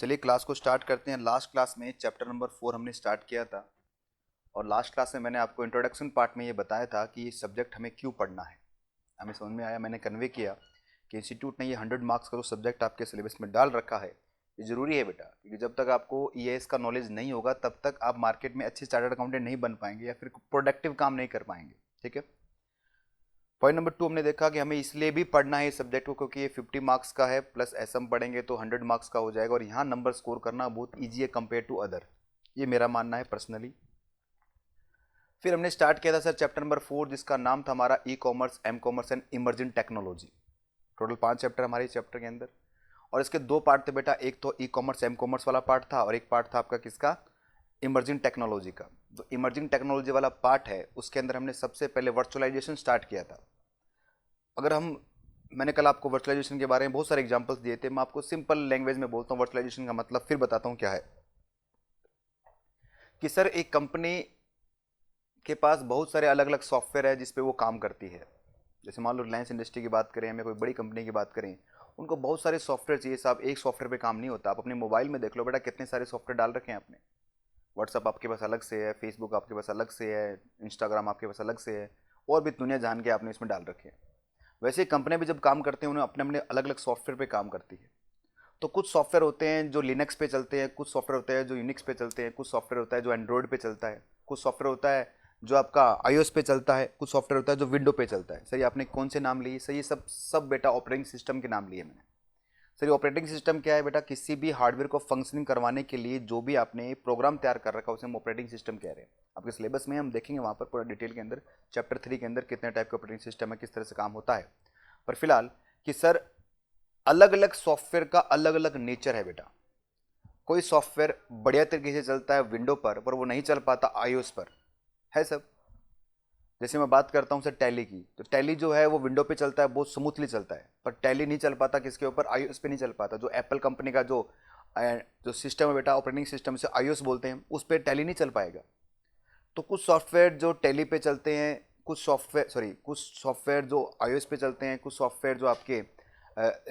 चलिए क्लास को स्टार्ट करते हैं। लास्ट क्लास में चैप्टर नंबर 4 हमने स्टार्ट किया था और लास्ट क्लास में मैंने आपको इंट्रोडक्शन पार्ट में ये बताया था कि ये सब्जेक्ट हमें क्यों पढ़ना है। हमें समझ में आया, मैंने कन्वे किया कि इंस्टीट्यूट ने ये 100 मार्क्स का जो सब्जेक्ट आपके सिलेबस में डाल रखा है ये ज़रूरी है बेटा, क्योंकि जब तक आपको ईएएस का नॉलेज नहीं होगा तब तक आप मार्केट में अच्छे चार्टर्ड अकाउंटेंट नहीं बन पाएंगे या फिर प्रोडक्टिव काम नहीं कर पाएंगे। ठीक है। पॉइंट नंबर 2 हमने देखा कि हमें इसलिए भी पढ़ना है इस सब्जेक्ट को क्योंकि ये 50 मार्क्स का है, प्लस एसएम पढ़ेंगे तो 100 मार्क्स का हो जाएगा और यहाँ नंबर स्कोर करना बहुत ईजी है कंपेयर टू अदर। ये मेरा मानना है पर्सनली। फिर हमने स्टार्ट किया था सर चैप्टर नंबर 4 जिसका नाम था हमारा e commerce, m commerce and emerging technology. Total 5 chapter हमारे चैप्टर के अंदर और इसके 2 पार्ट थे बेटा। एक तो ई कॉमर्स एम कॉमर्स वाला पार्ट था और एक पार्ट था आपका किसका, इमर्जिंग टेक्नोलॉजी का। जो इमर्जिंग टेक्नोलॉजी वाला पार्ट है उसके अंदर हमने सबसे पहले वर्चुअलाइजेशन स्टार्ट किया था। अगर हम मैंने कल आपको वर्चुअलाइजेशन के बारे में बहुत सारे एग्जांपल्स दिए थे, मैं आपको सिंपल लैंग्वेज में बोलता हूँ वर्चुअलाइजेशन का मतलब, फिर बताता हूँ क्या है। कि सर एक कंपनी के पास बहुत सारे अलग अलग सॉफ्टवेयर है जिस पे वो काम करती है। जैसे मान लो रिलायंस इंडस्ट्री की बात करें, हमें कोई बड़ी कंपनी की बात करें, उनको बहुत सारे सॉफ्टवेयर चाहिए साहब। एक सॉफ्टवेयर पे काम नहीं होता। आप अपने मोबाइल में देख लो बेटा कितने सारे सॉफ्टवेयर डाल रखे हैं आपने। व्हाट्सअप आपके पास अलग से है, फेसबुक आपके पास अलग से है, इंस्टाग्राम आपके पास अलग से है, और भी दुनिया जान के आपने इसमें डाल रखे हैं। वैसे कंपनियां भी जब काम करते हैं उन्हें अपने अपने अलग अलग सॉफ्टवेयर पे काम करती है। तो कुछ सॉफ्टवेयर होते हैं जो लिनक्स पे चलते हैं, कुछ सॉफ्टवेयर होते हैं जो यूनिक्स पे चलते हैं, कुछ सॉफ्टवेयर होता है जो एंड्रॉयड पे चलता है, कुछ सॉफ्टवेयर होता है जो आपका आईओएस पे चलता है, कुछ सॉफ्टवेयर होता है जो विंडो पे चलता है। सर ये आपने कौन से नाम लिए? सर ये सब सब बेटा ऑपरेटिंग सिस्टम के नाम लिए मैंने। सर ये ऑपरेटिंग सिस्टम क्या है बेटा? किसी भी हार्डवेयर को फंक्शनिंग करवाने के लिए जो भी आपने प्रोग्राम तैयार कर रखा है उसे हम ऑपरेटिंग सिस्टम कह रहे हैं। आपके सिलेबस में हम देखेंगे वहाँ पर पूरा डिटेल के अंदर चैप्टर 3 के अंदर कितने टाइप के ऑपरेटिंग सिस्टम है, किस तरह से काम होता है। पर फिलहाल कि सर अलग अलग सॉफ्टवेयर का अलग अलग नेचर है बेटा। कोई सॉफ्टवेयर बढ़िया तरीके से चलता है विंडो पर वो नहीं चल पाता आईओएस पर, है सब। जैसे मैं बात करता हूँ सर टैली की, तो टैली जो है वो विंडो पे चलता है, बहुत स्मूथली चलता है, पर टैली नहीं चल पाता किसके ऊपर? आईओएस पे नहीं चल पाता। जो एप्पल कंपनी का जो सिस्टम है बेटा, ऑपरेटिंग सिस्टम से आईओएस बोलते हैं, उस पर टैली नहीं चल पाएगा। तो कुछ सॉफ्टवेयर जो टैली पे चलते हैं, कुछ सॉफ्टवेयर जो आईओएस पे चलते हैं, कुछ सॉफ्टवेयर जो आपके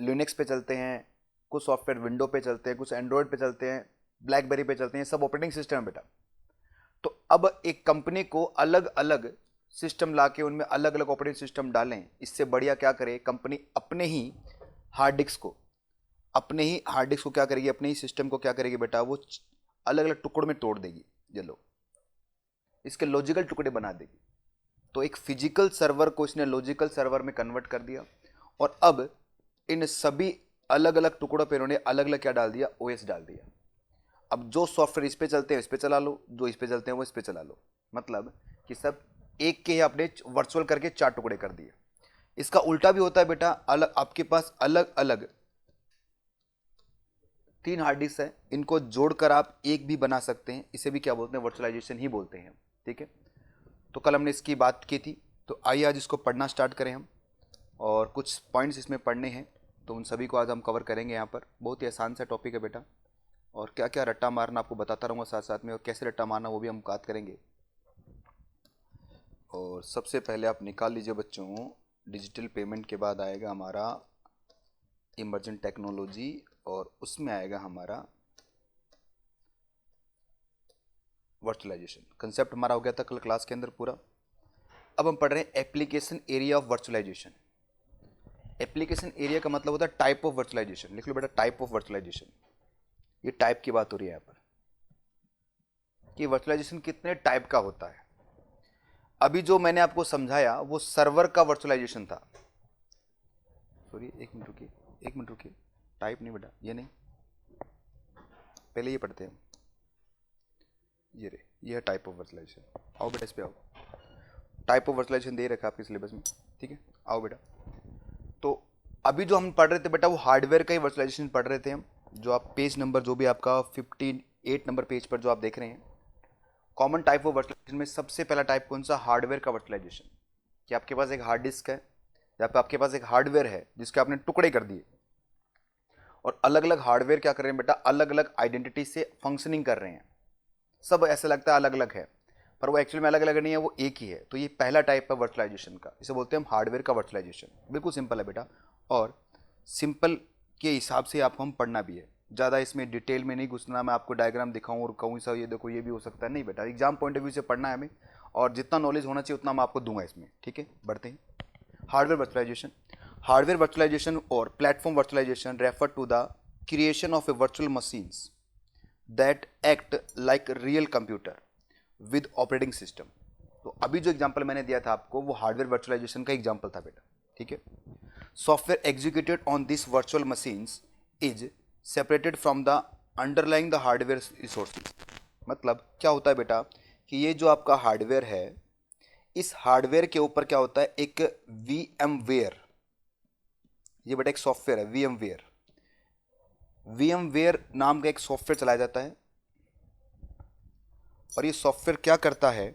लिनक्स पे चलते हैं, कुछ सॉफ्टवेयर विंडो पे चलते हैं, कुछ एंड्रॉयड पे चलते हैं, ब्लैकबेरी पे चलते हैं, सब ऑपरेटिंग सिस्टम है बेटा। तो अब एक कंपनी को अलग अलग सिस्टम लाके उनमें अलग अलग ऑपरेटिंग सिस्टम डालें, इससे बढ़िया क्या करे कंपनी? अपने ही हार्ड डिस्क को क्या करेगी? अपने ही सिस्टम को क्या करेगी बेटा? वो अलग अलग टुकड़ों में तोड़ देगी। ये लो, इसके लॉजिकल टुकड़े बना देगी। तो एक फिजिकल सर्वर को इसने लॉजिकल सर्वर में कन्वर्ट कर दिया और अब इन सभी अलग अलग टुकड़ों पर इन्होंने अलग अलग क्या डाल दिया? ओएस डाल दिया। अब जो सॉफ्टवेयर इस पे चलते हैं इस पे चला लो, जो इस पे चलते हैं वो इस पे चला लो। मतलब कि सब एक के ही आपने वर्चुअल करके 4 टुकड़े कर दिए। इसका उल्टा भी होता है बेटा। अलग आपके पास अलग अलग 3 हार्ड डिस्क है, इनको जोड़कर आप एक भी बना सकते हैं। इसे भी क्या बोलते हैं? वर्चुअलाइजेशन ही बोलते हैं। ठीक है। तो कल हमने इसकी बात की थी, तो आइए आज इसको पढ़ना स्टार्ट करें हम। और कुछ पॉइंट्स इसमें पढ़ने हैं तो उन सभी को आज हम कवर करेंगे। यहाँ पर बहुत ही आसान सा टॉपिक है बेटा, और क्या क्या रट्टा मारना आपको बताता रहूँगा साथ साथ में, और कैसे रट्टा मारना वो भी हम बात करेंगे। और सबसे पहले आप निकाल लीजिए बच्चों, डिजिटल पेमेंट के बाद आएगा हमारा इमर्जेंट टेक्नोलॉजी और उसमें आएगा हमारा वर्चुअलाइजेशन। कंसेप्ट हमारा हो गया था कल क्लास के अंदर पूरा। अब हम पढ़ रहे हैं application area of virtualization. Application area का मतलब होता है टाइप ऑफ वर्चुअलाइजेशन। लिख लो बेटा, टाइप ऑफ वर्चुअलाइजेशन। ये टाइप की बात हो रही है यहाँ पर कि वर्चुअलाइजेशन कितने टाइप का होता है। अभी जो मैंने आपको समझाया वो सर्वर का वर्चुअलाइजेशन था। सॉरी, एक मिनट रुकिए। टाइप नहीं बेटा, ये नहीं, पहले ये पढ़ते हैं। ये है टाइप ऑफ वर्चुअलाइजेशन। आओ बेटा इस पे आओ। टाइप ऑफ वर्चुअलाइजेशन दे रखा है आपके सिलेबस में, ठीक है। आओ बेटा, तो अभी जो हम पढ़ रहे थे बेटा वो हार्डवेयर का ही वर्चुअलाइजेशन पढ़ रहे थे हम। जो आप पेज नंबर जो भी आपका 58 नंबर पेज पर जो आप देख रहे हैं, कॉमन टाइप ऑफ वर्चुअलाइजेशन में सबसे पहला टाइप कौन सा? हार्डवेयर का वर्चुअलाइजेशन। कि आपके पास एक हार्ड डिस्क है, जहाँ पे आपके पास एक हार्डवेयर है जिसके आपने टुकड़े कर दिए, और अलग अलग हार्डवेयर क्या कर रहे हैं बेटा? अलग अलग आइडेंटिटी से फंक्शनिंग कर रहे हैं। सब ऐसा लगता है अलग अलग है, पर वो एक्चुअली में अलग अलग नहीं है, वो एक ही है। तो ये पहला टाइप है वर्चुअलाइजेशन का, इसे बोलते हैं हम हार्डवेयर का वर्चुअलाइजेशन। बिल्कुल सिंपल है बेटा, और सिंपल के हिसाब से आपको हम पढ़ना भी है। ज़्यादा इसमें डिटेल में नहीं घुसना, मैं आपको डायग्राम दिखाऊं और कहूँ सा ये देखो ये भी हो सकता है, नहीं बेटा, एग्जाम पॉइंट ऑफ व्यू से पढ़ना है हमें, और जितना नॉलेज होना चाहिए उतना मैं आपको दूंगा इसमें, ठीक है। बढ़ते हैं। Hardware virtualization. हार्डवेयर वर्चुअलाइजेशन और platform virtualization refer to the creation of a virtual machines that act like real computer with operating system. तो अभी जो एग्जांपल मैंने दिया था आपको वो हार्डवेयर वर्चुअलाइजेशन का एग्जांपल था बेटा, ठीक है। Software executed on this virtual machines is separated from the underlying the hardware resources. मतलब क्या होता है बेटा कि ये जो आपका हार्डवेयर है, इस हार्डवेयर के ऊपर क्या होता है, एक VMware, ये बेटा एक सॉफ्टवेयर है VMware। VMware नाम का एक सॉफ्टवेयर चलाया जाता है, और ये सॉफ्टवेयर क्या करता है,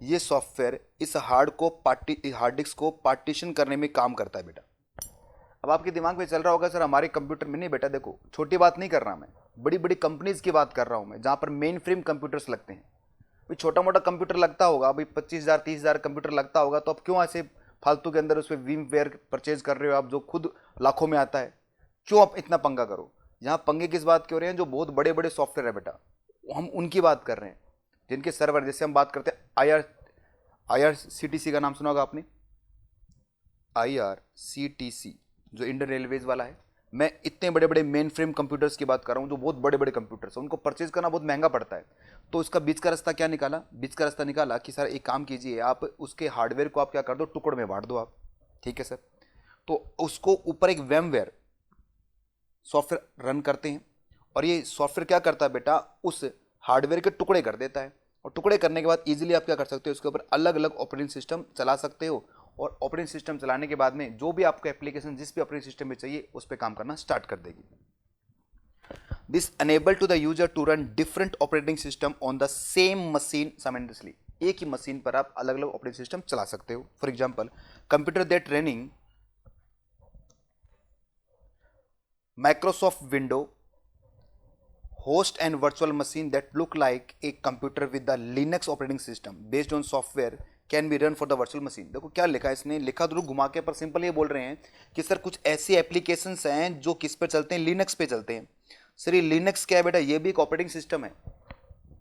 ये सॉफ्टवेयर इस हार्ड डिस्क को पार्टीशन करने में काम करता है बेटा। अब आपके दिमाग में चल रहा होगा सर हमारे कंप्यूटर में, नहीं बेटा देखो, छोटी बात नहीं कर रहा मैं, बड़ी बड़ी कंपनीज की बात कर रहा हूं मैं, जहां पर मेन फ्रेम कंप्यूटर्स लगते हैं। भाई छोटा मोटा कंप्यूटर लगता होगा, भाई 25,000 30,000 कंप्यूटर लगता होगा, तो अब क्यों ऐसे फालतू के अंदर उस पर VMware परचेज कर रहे हो आप, जो खुद लाखों में आता है, क्यों आप इतना पंगा करो। यहाँ पंगे किस बात के हो रहे हैं, जो बहुत बड़े बड़े सॉफ्टवेयर है बेटा, हम उनकी बात कर रहे हैं, जिनके सर्वर, जैसे हम बात करते हैं IRCTC का नाम सुना होगा आपने, IRCTC जो इंडियन रेलवेज वाला है। मैं इतने बड़े बड़े मेन फ्रेम कंप्यूटर्स की बात कर रहा हूँ, जो बहुत बड़े बड़े कंप्यूटर्स हैं, उनको परचेज करना बहुत महंगा पड़ता है। तो इसका बीच का रास्ता क्या निकाला, बीच का रास्ता निकाला कि सर एक काम कीजिए, आप उसके हार्डवेयर को आप क्या कर दो, टुकड़ में बांट दो आप, ठीक है सर। तो उसको ऊपर एक VMware सॉफ्टवेयर रन करते हैं, और ये सॉफ्टवेयर क्या करता है बेटा, उस हार्डवेयर के टुकड़े कर देता है, और टुकड़े करने के बाद इजीली आप क्या कर सकते हो, उसके ऊपर अलग अलग ऑपरेटिंग सिस्टम चला सकते हो, और ऑपरेटिंग सिस्टम चलाने के बाद में जो भी आपको एप्लीकेशन जिस भी ऑपरेटिंग सिस्टम में चाहिए उस पर काम करना स्टार्ट कर देगी। This enable to the user to run different operating system on the same machine simultaneously. एक ही मशीन पर आप अलग अलग ऑपरेटिंग सिस्टम चला सकते हो। For example, computer that running Microsoft Window host and virtual machine that look like a computer with the Linux operating system based on software can be run for the virtual machine। देखो क्या लिखा है इसने, लिखा तो घुमा के, पर सिंपल ये बोल रहे हैं कि सर कुछ ऐसी एप्लीकेशंस हैं जो किस पे चलते हैं, लिनक्स पे चलते हैं। सर ये लिनक्स क्या है बेटा, ये भी एक ऑपरेटिंग सिस्टम है।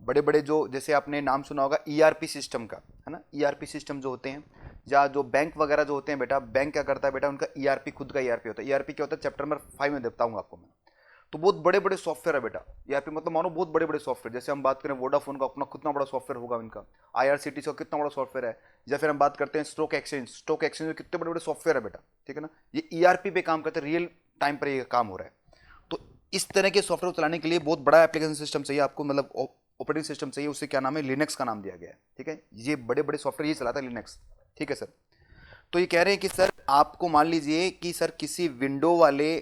बड़े बड़े जो, जैसे आपने नाम सुना होगा ERP सिस्टम का, है ना, ERP सिस्टम जो होते हैं, या जो बैंक वगैरह जो होते हैं बेटा, बैंक क्या करता है बेटा, उनका ERP खुद का ERP होता है। ERP क्या होता है, चैप्टर नंबर 5 में बताऊंगा आपको मैं। तो बहुत बड़े बड़े सॉफ्टवेयर है बेटा ERP, मतलब मानो बहुत बड़े बड़े सॉफ्टवेयर। जैसे हम बात करें वोडाफोन का अपना कितना बड़ा सॉफ्टवेयर होगा इनका, IRCTC का कितना बड़ा सॉफ्टवेयर है, या फिर हम बात करते हैं स्टॉक एक्सचेंज में कितने बड़े बड़े सॉफ्टवेयर है बेटा, ठीक है ना। ये ERP पे काम करते हैं, रियल टाइम पर ये काम हो रहा है। तो इस तरह के सॉफ्टवेयर चलाने के लिए बहुत बड़ा एप्लीकेशन सिस्टम चाहिए आपको, मतलब ऑपरेटिंग सिस्टम चाहिए, उसे क्या नाम है, लिनक्स का नाम दिया गया है, ठीक है। ये बड़े बड़े सॉफ्टवेयर ये चलाता है लिनक्स, ठीक है सर। तो ये कह रहे हैं कि सर आपको मान लीजिए कि सर किसी विंडो वाले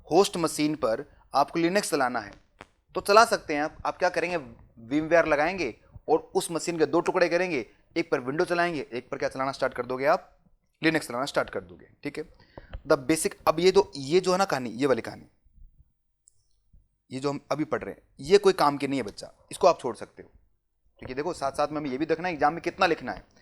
होस्ट मशीन पर आपको लिनक्स चलाना है, तो चला सकते हैं आप क्या करेंगे, VMware लगाएंगे और उस मशीन के दो टुकड़े करेंगे, एक पर विंडो चलाएंगे, एक पर क्या चलाना स्टार्ट कर दोगे आप, लिनक्स चलाना स्टार्ट कर दोगे, ठीक है। द बेसिक, अब ये जो है ना कहानी, ये वाली कहानी, ये जो हम अभी पढ़ रहे हैं, ये कोई काम की नहीं है बच्चा, इसको आप छोड़ सकते हो, ठीक है। देखो साथ साथ में हमें ये भी देखना है एग्जाम में कितना लिखना है।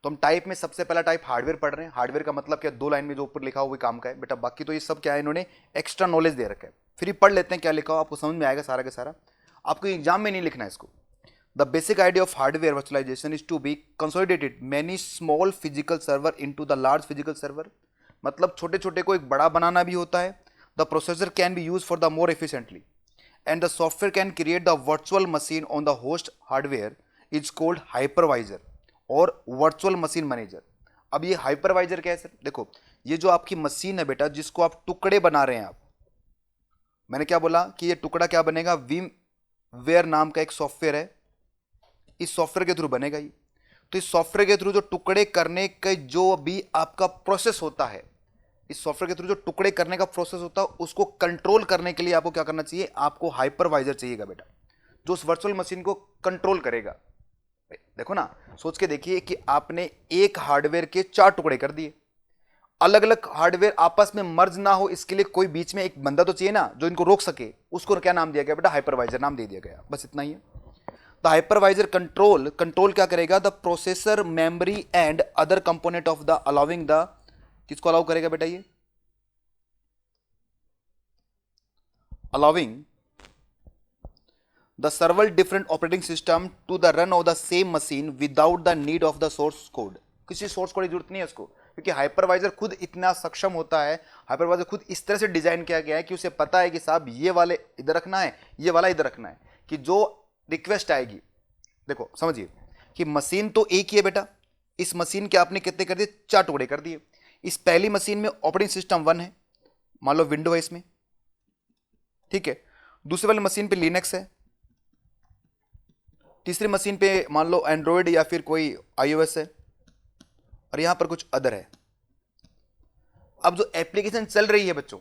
तो हम टाइप में सबसे पहला टाइप हार्डवेयर पढ़ रहे हैं। हार्डवेयर का मतलब क्या, 2 लाइन में जो ऊपर लिखा हो वही काम का है बेटा, बाकी तो ये सब क्या है, इन्होंने एक्स्ट्रा नॉलेज दे रखा है। फिर पढ़ लेते हैं क्या लिखा हो, आपको समझ में आएगा सारा का सारा, आपको एग्जाम में नहीं लिखना है इसको। The basic idea of hardware virtualization is to be consolidated many small physical server into the large physical server. मतलब छोटे छोटे को एक बड़ा बनाना भी होता है। The processor can be use for the more efficiently and the software can create the virtual machine on the host hardware is called hypervisor और virtual machine manager। अब ये hypervisor क्या है सर, देखो ये जो आपकी मशीन है बेटा, जिसको आप टुकड़े बना रहे हैं आप, मैंने क्या बोला कि ये टुकड़ा क्या बनेगा, VMware नाम का एक सॉफ्टवेयर है, इस सॉफ्टवेयर के थ्रू बनेगा ये। तो इस सॉफ्टवेयर के थ्रू जो टुकड़े करने का जो भी आपका प्रोसेस होता है, इस सॉफ्टवेयर के थ्रू जो टुकड़े करने का प्रोसेस होता है, उसको कंट्रोल करने के लिए आपको क्या करना चाहिए, आपको हाइपरवाइजर चाहिएगा बेटा, जो उस वर्चुअल मशीन को कंट्रोल करेगा। देखो ना, सोच के देखिए कि आपने एक हार्डवेयर के 4 टुकड़े कर दिए, अलग अलग हार्डवेयर आपस में मर्ज ना हो, इसके लिए कोई बीच में एक बंदा तो चाहिए ना जो इनको रोक सके, उसको क्या नाम दिया गया बेटा, हाइपरवाइजर नाम दे दिया गया, बस इतना ही है। द हाइपरवाइजर कंट्रोल क्या करेगा, the processor, memory and other component of the allowing the, किसको अलाउ करेगा बेटा, ये allowing the several different operating system to the run of the same machine without the need of the source code. किसी source code की जरूरत नहीं है उसको, क्योंकि हाइपरवाइजर खुद इतना सक्षम होता है, हाइपरवाइजर खुद इस तरह से डिजाइन किया गया है कि उसे पता है कि साहब ये वाले इधर रखना है, ये वाला इधर रखना है, कि जो रिक्वेस्ट आएगी, देखो समझिए कि मशीन तो एक ही है बेटा, इस मशीन के आपने कितने कर दिए, 4 टुकड़े कर दिए। इस पहली मशीन में ऑपरेटिंग सिस्टम 1 है, मान लो विंडो है इसमें, ठीक है। दूसरी वाली मशीन पे लिनक्स है, तीसरी मशीन पे मान लो एंड्रॉयड या फिर कोई आईओएस है, और यहां पर कुछ अदर है। अब जो एप्लीकेशन चल रही है बच्चों,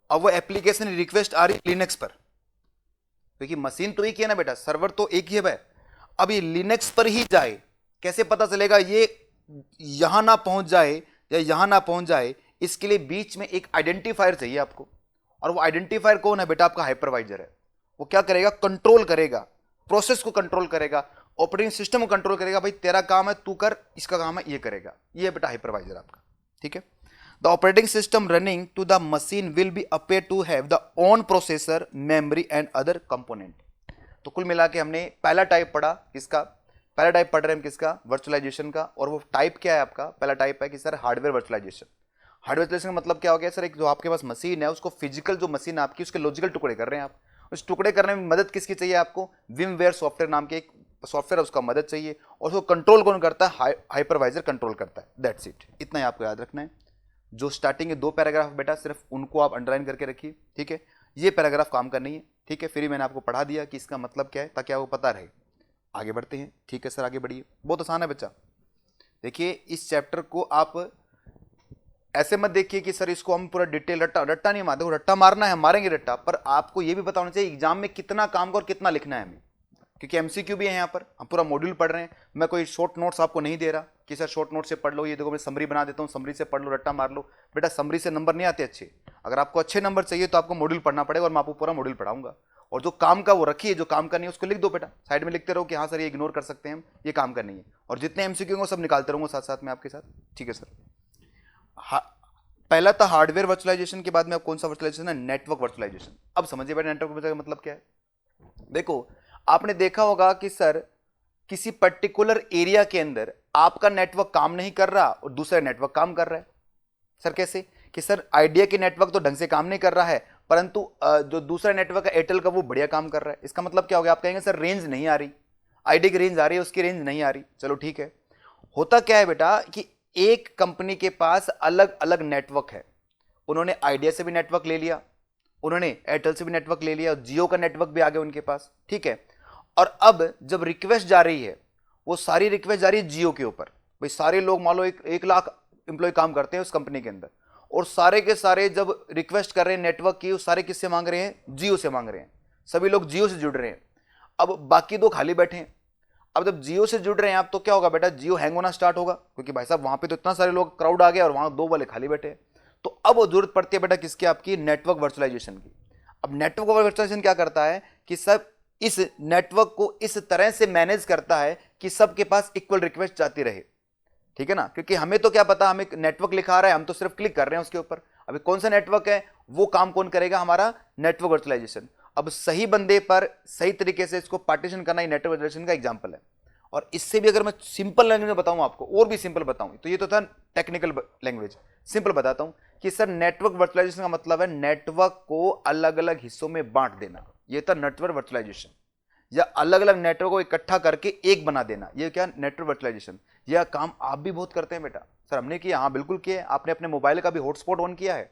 अब वो एप्लीकेशन रिक्वेस्ट आ रही है लिनक्स पर, क्योंकि मशीन तो एक ही है ना बेटा, सर्वर तो एक ही है भाई। अब ये लिनक्स पर ही जाए, कैसे पता चलेगा ये यहां ना पहुंच जाए या यहां ना पहुंच जाए, इसके लिए बीच में एक आइडेंटिफायर चाहिए आपको, और वो आइडेंटिफायर कौन है बेटा, आपका हाइपरवाइजर है। वो क्या करेगा, कंट्रोल करेगा, प्रोसेस को कंट्रोल करेगा, ऑपरेटिंग सिस्टम को कंट्रोल करेगा, भाई तेरा काम है तू कर, इसका काम है ये करेगा, ये है बेटा हाइपरवाइजर आपका, ठीक है। The operating system running to the machine will be appear to have the own processor, memory and other component. तो कुल मिला के हमने पहला टाइप पढ़ा किसका, पहला टाइप पढ़ रहे हैं हम किसका, वर्चुअलाइजेशन का। और वो टाइप क्या है आपका, पहला टाइप है कि sir hardware virtualization. Hardware virtualization का मतलब क्या हो गया सर, एक जो आपके पास मशीन है उसको फिजिकल जो मशीन है आपकी, उसके लॉजिकल टुकड़े कर रहे हैं आप, उस टुकड़े करने में मदद किसकी चाहिए आपको, विमवेयर सॉफ्टवेयर नाम के एक सॉफ्टवेयर है, उसका मदद चाहिए, और उसको कंट्रोल कौन करता है, हाइपरवाइजर कंट्रोल करता है। दैट्स इट, इतना ही आपको याद रखना है। जो स्टार्टिंग के 2 पैराग्राफ बेटा सिर्फ उनको आप अंडरलाइन करके रखिए, ठीक है। ये पैराग्राफ काम का नहीं है, ठीक है, फिर ही मैंने आपको पढ़ा दिया कि इसका मतलब क्या है, ताकि आपको पता रहे। आगे बढ़ते हैं, ठीक है सर, आगे बढ़िए। बहुत आसान है बच्चा। देखिए इस चैप्टर को आप ऐसे मत देखिए कि सर इसको हम पूरा डिटेल रट्टा रट्टा नहीं मारते, रट्टा मारना है मारेंगे रट्टा, पर आपको ये भी पता होना चाहिए एग्जाम में कितना काम का और कितना लिखना है हमें, क्योंकि एमसीक्यू भी है यहाँ पर, हम पूरा मॉड्यूल पढ़ रहे हैं। मैं कोई शॉर्ट नोट्स आपको नहीं दे रहा कि सर शॉर्ट नोट से पढ़ लो, ये देखो मैं समरी बना देता हूँ, समरी से पढ़ लो, रट्टा मार लो। बेटा समरी से नंबर नहीं आते अच्छे, अगर आपको अच्छे नंबर चाहिए तो आपको मॉड्यूल पढ़ना पड़ेगा, और मैं आपको पूरा मॉड्यूल पढ़ाऊंगा। और जो काम का वो रखिए, जो काम का नहीं है उसको लिख दो बेटा, साइड में लिखते रहो कि हाँ सर ये इग्नोर कर सकते हैं हम, ये काम का नहीं है। और जितने एमसीक्यू होंगे सब निकालते रहूंगा साथ साथ में आपके साथ, ठीक है सर। पहला था हार्डवेयर वर्चुअलाइजेशन, के बाद में अब कौन सा वर्चुअलाइजेशन है, नेटवर्क वर्चुअलाइजेशन। अब समझिए बेटा नेटवर्क वर्चुअलाइजेशन का मतलब क्या है। देखो आपने देखा होगा कि सर किसी पर्टिकुलर एरिया के अंदर आपका नेटवर्क काम नहीं कर रहा और दूसरा नेटवर्क काम कर रहा है। सर कैसे, कि सर आइडिया के नेटवर्क तो ढंग से काम नहीं कर रहा है, परंतु जो दूसरा नेटवर्क है एयरटेल का वो बढ़िया काम कर रहा है। इसका मतलब क्या हो गया, आप कहेंगे सर रेंज नहीं आ रही, आइडिया की रेंज आ रही है, उसकी रेंज नहीं आ रही। चलो ठीक है, होता क्या है बेटा कि एक कंपनी के पास अलग अलग नेटवर्क है, उन्होंने आइडिया से भी नेटवर्क ले लिया, उन्होंने एयरटेल से भी नेटवर्क ले लिया, और जियो का नेटवर्क भी आ गया उनके पास, ठीक है। और अब जब रिक्वेस्ट जा रही है, वो सारी रिक्वेस्ट जा रही है जियो के ऊपर। भाई सारे लोग मान लो 1 लाख एम्प्लॉय काम करते हैं उस कंपनी के अंदर, और सारे के सारे जब रिक्वेस्ट कर रहे हैं नेटवर्क की, वो सारे किससे मांग रहे हैं, जियो से मांग रहे हैं, सभी लोग जियो से जुड़ रहे हैं। अब बाकी 2 खाली बैठे हैं। अब जब जियो से जुड़ रहे हैं आप, तो क्या होगा बेटा, जियो हैंग होना स्टार्ट होगा, क्योंकि भाई साहब वहां पे तो इतना सारे लोग क्राउड आ गया और वहां 2 वाले खाली बैठे हैं। तो अब वो जरूरत पड़ती है बेटा किसकी, आपकी नेटवर्क वर्चुअलाइजेशन की। अब नेटवर्क वर्चुअलाइजेशन क्या करता है कि सब इस नेटवर्क को इस तरह से मैनेज करता है कि सबके पास इक्वल रिक्वेस्ट जाती रहे, ठीक है ना। क्योंकि हमें तो क्या पता, हमें नेटवर्क लिखा रहा है, हम तो सिर्फ क्लिक कर रहे हैं उसके ऊपर। अभी कौन सा नेटवर्क है, वो काम कौन करेगा, हमारा नेटवर्क वर्चुअलाइजेशन। अब सही बंदे पर सही तरीके से इसको पार्टीशन करना ही नेटवर्क वर्चुअलाइजेशन का एग्जांपल है। और इससे भी अगर मैं सिंपल लैंग्वेज में बताऊं आपको, और भी सिंपल बताऊं, तो ये तो था टेक्निकल लैंग्वेज, सिंपल बताता हूं कि सर नेटवर्क वर्चुअलाइजेशन का मतलब है नेटवर्क को अलग अलग हिस्सों में बांट देना, ये था नेटवर्क वर्चुअलाइजेशन। या अलग अलग नेटवर्क को इकट्ठा करके एक बना देना, ये क्या, नेटवर्क वर्चुअलाइजेशन। यह काम आप भी बहुत करते हैं बेटा। सर हमने किया, हाँ बिल्कुल किया। आपने अपने मोबाइल का भी हॉटस्पॉट ऑन किया है,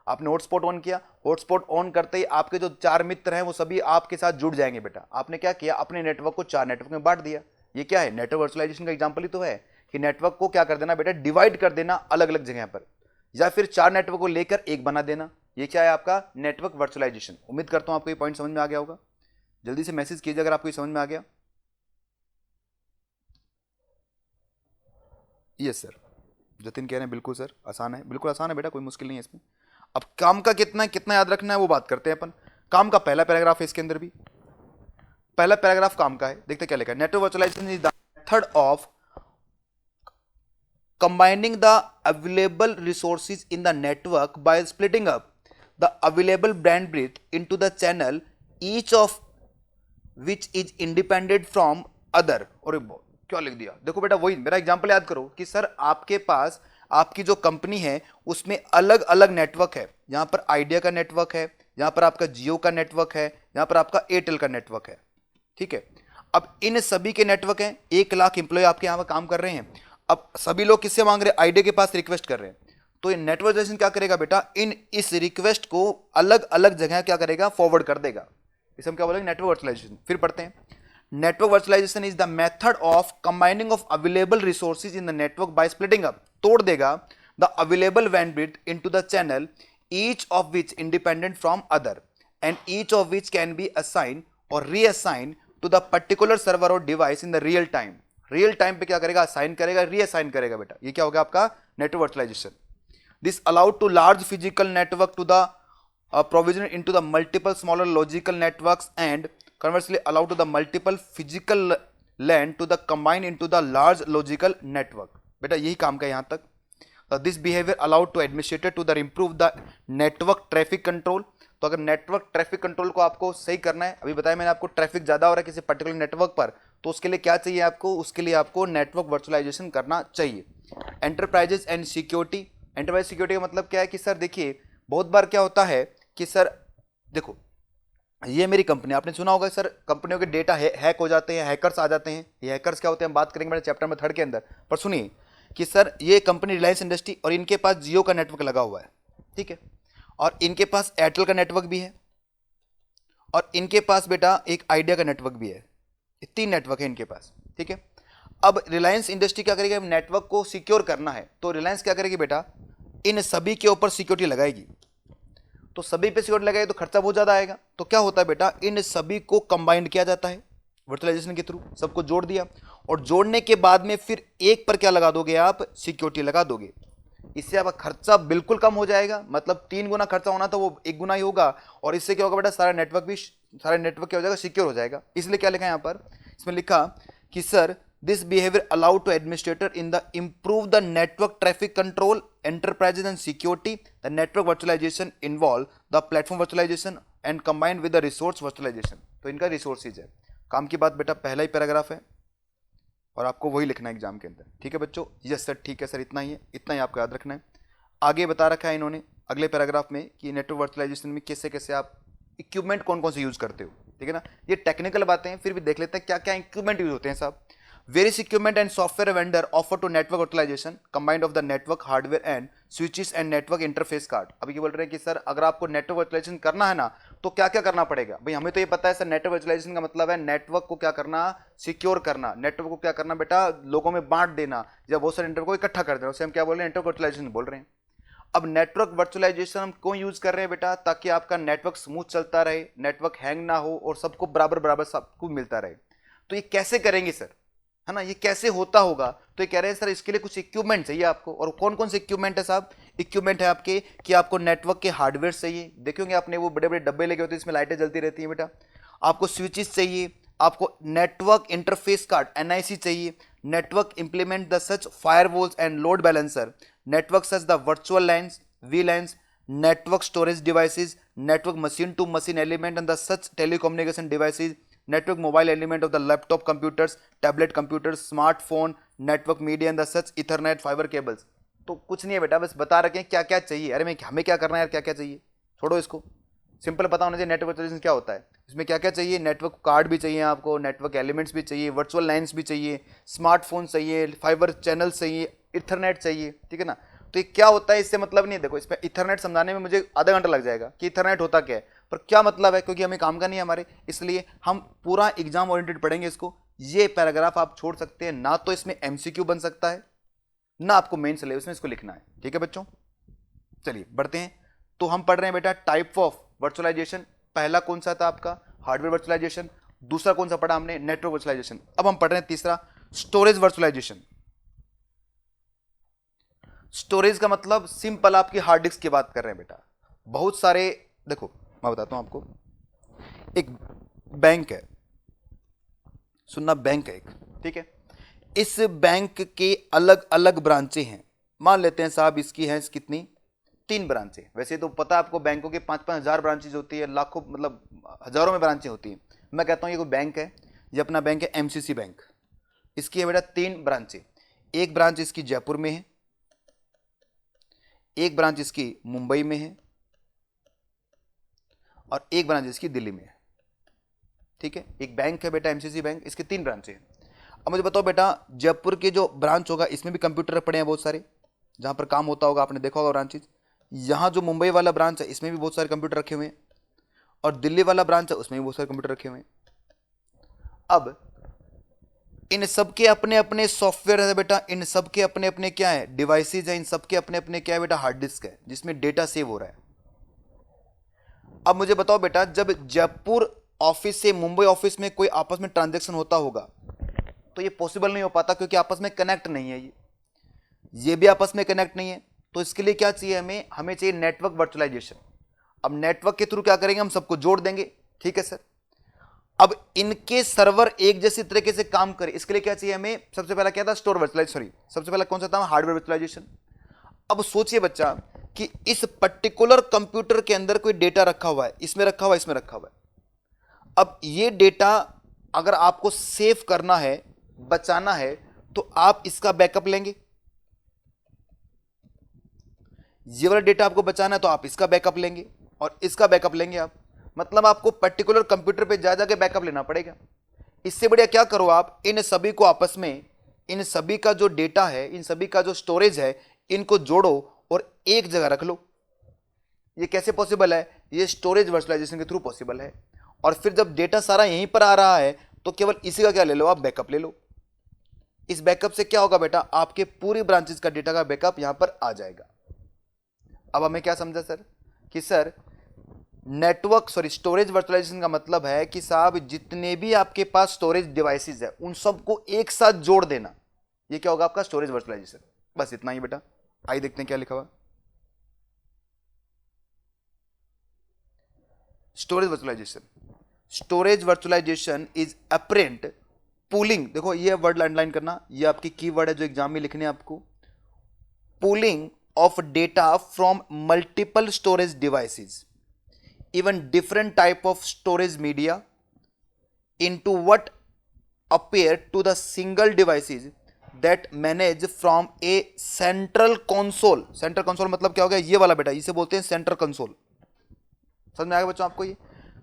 आपने हॉटस्पॉट ऑन किया, हॉटस्पॉट ऑन करते ही आपके जो 4 मित्र हैं वो सभी आपके साथ जुड़ जाएंगे बेटा। आपने क्या किया, अपने नेटवर्क को 4 नेटवर्क में बांट दिया। ये क्या है, नेटवर्क वर्चुअलाइजेशन का एग्जांपल ही तो है कि नेटवर्क को क्या कर देना बेटा, डिवाइड कर देना अलग अलग जगह पर, या फिर 4 नेटवर्क को लेकर एक बना देना। ये क्या है आपका नेटवर्क वर्चुअलाइजेशन। उम्मीद करता हूं आपको ये पॉइंट समझ में आ गया होगा। जल्दी से मैसेज कीजिए अगर आपको ये समझ में आ गया। यस सर, जतिन कह रहे हैं बिल्कुल सर, आसान है, बिल्कुल आसान है बेटा, कोई मुश्किल नहीं है इसमें। अब काम का कितना कितना याद रखना है वो बात करते हैं अपन। काम का पहला पैराग्राफ है इसके अंदर भी, पहला पैराग्राफ काम का है। देखते क्या लिखा है, network virtualization is the method of combining the available resources in the network by splitting up the available bandwidth into the channel, each of which is independent from other. और क्या लिख दिया, देखो बेटा वही मेरा एग्जांपल याद करो कि सर आपके पास आपकी जो कंपनी है उसमें अलग अलग नेटवर्क है। यहां पर आइडिया का नेटवर्क है, यहां पर आपका जियो का नेटवर्क है, यहां पर आपका एयरटेल का नेटवर्क है, ठीक है। अब इन सभी के नेटवर्क हैं, 1 लाख एम्प्लॉय आपके यहां पर काम कर रहे हैं। अब सभी लोग किससे मांग रहे हैं, आइडिया के पास रिक्वेस्ट कर रहे हैं। तो ये नेटवर्क वर्चुअलाइजेशन क्या करेगा बेटा, इस रिक्वेस्ट को अलग अलग जगह क्या करेगा, फॉरवर्ड कर देगा। इसे हम क्या बोलेंगे, नेटवर्क वर्चुअलाइजेशन। फिर पढ़ते हैं, network virtualization is the method of combining of available resources in the network by splitting up, तोड़ देगा the available bandwidth into the channel, each of which independent from other and each of which can be assign और reassign to the particular server और device in the real time. Real time पे क्या करेगा, assign करेगा, reassign करेगा बेटा। ये क्या होगा आपका network virtualization. This allowed to large physical network to the provision into the multiple smaller logical networks and conversely allowed to the multiple physical land to the combine into the large logical network। बेटा यही काम का यहाँ तक। This behavior allowed to administrator to the improve the network traffic control। तो अगर network traffic control को आपको सही करना है, अभी बताया मैंने आपको ट्रैफिक ज्यादा हो रहा है किसी पर्टिकुलर नेटवर्क पर, तो उसके लिए क्या चाहिए आपको, उसके लिए आपको नेटवर्क वर्चुअलाइजेशन करना चाहिए। Enterprises and security, enterprise security का मतलब क्या है कि सर देखिए बहुत बार क्या होता है कि सर देखो ये मेरी कंपनी, आपने सुना होगा सर कंपनियों के डेटा हैक हो जाते हैं, हैकर्स आ जाते हैं। ये हैकर्स क्या होते हैं हम बात करेंगे मेरे चैप्टर में 3 के अंदर। पर सुनिए कि सर ये कंपनी रिलायंस इंडस्ट्री और इनके पास जियो का नेटवर्क लगा हुआ है, ठीक है, और इनके पास एयरटेल का नेटवर्क भी है, और इनके पास बेटा एक आइडिया का नेटवर्क भी है। 3 नेटवर्क है इनके पास, ठीक है। अब रिलायंस इंडस्ट्री क्या करेगी, नेटवर्क को सिक्योर करना है तो रिलायंस क्या करेगी बेटा, इन सभी के ऊपर सिक्योरिटी लगाएगी। तो सभी पे सिक्योरिटी लगाएगी तो खर्चा बहुत ज्यादा आएगा। तो क्या होता है बेटा, इन सभी को कंबाइंड किया जाता है वर्चुअलाइजेशन के थ्रू, सबको जोड़ दिया, और जोड़ने के बाद में फिर एक पर क्या लगा दोगे आप, सिक्योरिटी लगा दोगे। इससे आपका खर्चा बिल्कुल कम हो जाएगा, मतलब 3 गुना खर्चा होना था वो 1 गुना ही होगा। और इससे क्या होगा बेटा, सारा नेटवर्क क्या हो जाएगा, सिक्योर हो जाएगा। इसलिए क्या लिखा है यहाँ पर, इसमें लिखा कि sir this behavior allowed to administrator in the improve the network traffic control, enterprises and security। The network virtualization involve the platform virtualization and combined with the resource virtualization। तो इनका रिसोर्सेज है। काम की बात बेटा पहला ही पैराग्राफ है और आपको वही लिखना है एग्जाम के अंदर, ठीक है बच्चों। यस सर, ठीक है सर, इतना ही है, इतना ही आपको याद रखना है। आगे बता रखा है इन्होंने अगले पैराग्राफ में कि नेटवर्क वर्चुअलाइजेशन में कैसे कैसे आप इक्विपमेंट कौन कौन से यूज करते हो, ठीक है ना। ये टेक्निकल बातें हैं, फिर भी देख लेते हैं क्या क्या इक्विपमेंट यूज होते हैं साहब। Various equipment and software vendor offer to network virtualization combined of the network hardware and switches and network interface card। अभी क्या बोल रहे हैं कि सर अगर आपको नेटवर्क वर्चुअलाइजेशन करना है ना तो क्या क्या करना पड़ेगा। भाई हमें तो ये पता है सर, नेटवर्क वर्चुअलाइजेशन का मतलब है नेटवर्क को क्या करना, सिक्योर करना। नेटवर्क को क्या करना बेटा, लोगों में बांट देना, या बहुत सारे नेटवर्क को इकट्ठा कर देना, उसे हम क्या बोल रहे हैं, नेटवर्क वर्चुअलाइजेशन बोल रहे हैं। अब नेटवर्क वर्चुअलाइजेशन हम क्यों यूज कर रहे हैं बेटा, ताकि आपका नेटवर्क स्मूथ चलता रहे, नेटवर्क हैंग ना हो और सबको बराबर बराबर सबको मिलता रहे। तो ये कैसे करेंगे सर, है ना, ये कैसे होता होगा। तो ये कह रहे हैं सर इसके लिए कुछ इक्विपमेंट चाहिए आपको। और कौन कौन से इक्विपमेंट है साहब, इक्विपमेंट है आपके कि आपको नेटवर्क के हार्डवेयर चाहिए, देखोगे आपने वो बड़े बड़े डब्बे लगे होते हैं इसमें लाइटें जलती रहती हैं बेटा। आपको स्विचेस चाहिए, आपको नेटवर्क इंटरफेस कार्ड एनआईसी चाहिए, network implement the such firewalls and load balancer, network such the virtual lines VLANs, network storage devices, network machine to machine element and the such telecommunication devices, network mobile element of the laptop computers, tablet computers, smartphone, network media and the such ethernet fiber cables। तो कुछ नहीं है बेटा, बस बता रखे हैं क्या क्या चाहिए। अरे मैं हमें क्या करना है यार, क्या क्या चाहिए, छोड़ो इसको, सिंपल पता होना चाहिए नेटवर्क वर्चुअलाइजेशन क्या होता है। इसमें क्या क्या चाहिए, नेटवर्क कार्ड भी चाहिए आपको, नेटवर्क एलिमेंट्स भी चाहिए, वर्चुअल लाइन्स भी चाहिए, स्मार्टफोन चाहिए, फाइबर चैनल चाहिए, इथरनेट चाहिए, ठीक है ना। तो ये क्या होता है इससे मतलब नहीं है, देखो इसमें इथरनेट समझाने में मुझे आधा घंटा लग जाएगा कि इथरनेट होता क्या है, पर क्या मतलब है, क्योंकि हमें काम का नहीं है हमारे, इसलिए हम पूरा एग्जाम ओरिएंटेड पढ़ेंगे इसको। ये पैराग्राफ आप छोड़ सकते हैं, ना तो इसमें एमसीक्यू बन सकता है, ना आपको मेन सिलेबस में इसको लिखना है, ठीक है बच्चों। चलिए बढ़ते हैं, तो हम पढ़ रहे हैं बेटा टाइप ऑफ वर्चुअलाइजेशन। पहला कौन सा था आपका, हार्डवेयर वर्चुअलाइजेशन। दूसरा कौन सा पढ़ा हमने, नेटवर्क वर्चुअलाइजेशन। अब हम पढ़ रहे हैं तीसरा, स्टोरेज वर्चुअलाइजेशन। स्टोरेज का मतलब सिंपल आपकी हार्ड डिस्क की बात कर रहे हैं बेटा। बहुत सारे, देखो मैं बताता हूं आपको, एक बैंक है, सुनना, बैंक है एक, ठीक है। इस बैंक के अलग अलग ब्रांचें हैं। मान लेते हैं साहब इसकी हैं कितनी, 3 ब्रांचें। वैसे तो पता है आपको बैंकों के 5-5 हज़ार ब्रांचेज होती है, लाखों मतलब हजारों में ब्रांचें होती हैं। मैं कहता हूँ ये कोई बैंक है, ये अपना बैंक है एमसीसी बैंक। इसकी है बेटा 3 ब्रांचें, एक ब्रांच इसकी जयपुर में है, एक ब्रांच इसकी मुंबई में है और एक ब्रांच इसकी दिल्ली में है। ठीक है, एक बैंक है बेटा एमसीसी बैंक, इसके 3 ब्रांचें हैं। अब मुझे बताओ बेटा, जयपुर के जो ब्रांच होगा इसमें भी कंप्यूटर पड़े हैं बहुत सारे, जहां पर काम होता होगा, आपने देखा होगा ब्रांचेज। यहाँ जो मुंबई वाला ब्रांच है इसमें भी बहुत सारे कंप्यूटर रखे हुए हैं, और दिल्ली वाला ब्रांच है उसमें भी बहुत सारे कंप्यूटर रखे हुए हैं। अब इन सबके अपने अपने सॉफ्टवेयर है बेटा, इन सबके अपने अपने क्या है, डिवाइसेज है, इन सबके अपने अपने क्या है बेटा, हार्ड डिस्क है जिसमें डेटा सेव हो रहा है। अब मुझे बताओ बेटा, जब जयपुर ऑफिस से मुंबई ऑफिस में कोई आपस में ट्रांजैक्शन होता होगा तो ये पॉसिबल नहीं हो पाता, क्योंकि आपस में कनेक्ट नहीं है, ये भी आपस में कनेक्ट नहीं है। तो इसके लिए क्या चाहिए हमें चाहिए नेटवर्क वर्चुअलाइजेशन। अब नेटवर्क के थ्रू क्या करेंगे, हम सबको जोड़ देंगे। ठीक है सर, अब इनके सर्वर एक जैसी तरीके से काम करें, इसके लिए क्या चाहिए हमें, सबसे पहला क्या था, स्टोर वर्चुअलाइज, सॉरी सबसे पहला कौन सा था, हार्डवेयर वर्चुअलाइजेशन। अब सोचिए बच्चा कि इस पर्टिकुलर कंप्यूटर के अंदर कोई डेटा रखा हुआ है, इसमें रखा हुआ है, इसमें रखा हुआ है। अब ये डेटा अगर आपको सेव करना है, बचाना है, तो आप इसका बैकअप लेंगे। ये वाला डेटा आपको बचाना है तो आप इसका बैकअप लेंगे और इसका बैकअप लेंगे आप, मतलब आपको पर्टिकुलर कंप्यूटर पे जा जाके बैकअप लेना पड़ेगा। इससे बढ़िया क्या करो, आप इन सभी को आपस में, इन सभी का जो डेटा है, इन सभी का जो स्टोरेज है, इनको जोड़ो और एक जगह रख लो। ये कैसे पॉसिबल है, ये स्टोरेज वर्चुअलाइजेशन के थ्रू पॉसिबल है। और फिर जब डेटा सारा यहीं पर आ रहा है तो केवल इसी का क्या ले लो, आप बैकअप ले लो। इस बैकअप से क्या होगा बेटा, आपके पूरी ब्रांचेस का डेटा का बैकअप यहां पर आ जाएगा। अब हमें क्या समझा सर, कि sir network sorry storage virtualization का मतलब है कि साहब जितने भी आपके पास स्टोरेज डिवाइसेस है उन सबको एक साथ जोड़ देना, ये क्या होगा आपका स्टोरेज वर्चुअलाइजेशन। बस इतना ही बेटा। आइए देखते हैं क्या लिखा हुआ। Storage virtualization, storage virtualization is apparent pooling, देखो ये वर्ड अंडरलाइन करना, ये आपकी कीवर्ड है जो एग्जाम में लिखने हैं आपको। Pooling of data from multiple storage devices, even different type of storage media into what appear to the single devices that manage from a central console। central console मतलब क्या हो गया, ये वाला बेटा, इसे बोलते हैं सेंट्रल कंसोल। समझ में आएगा बच्चों आपको, ये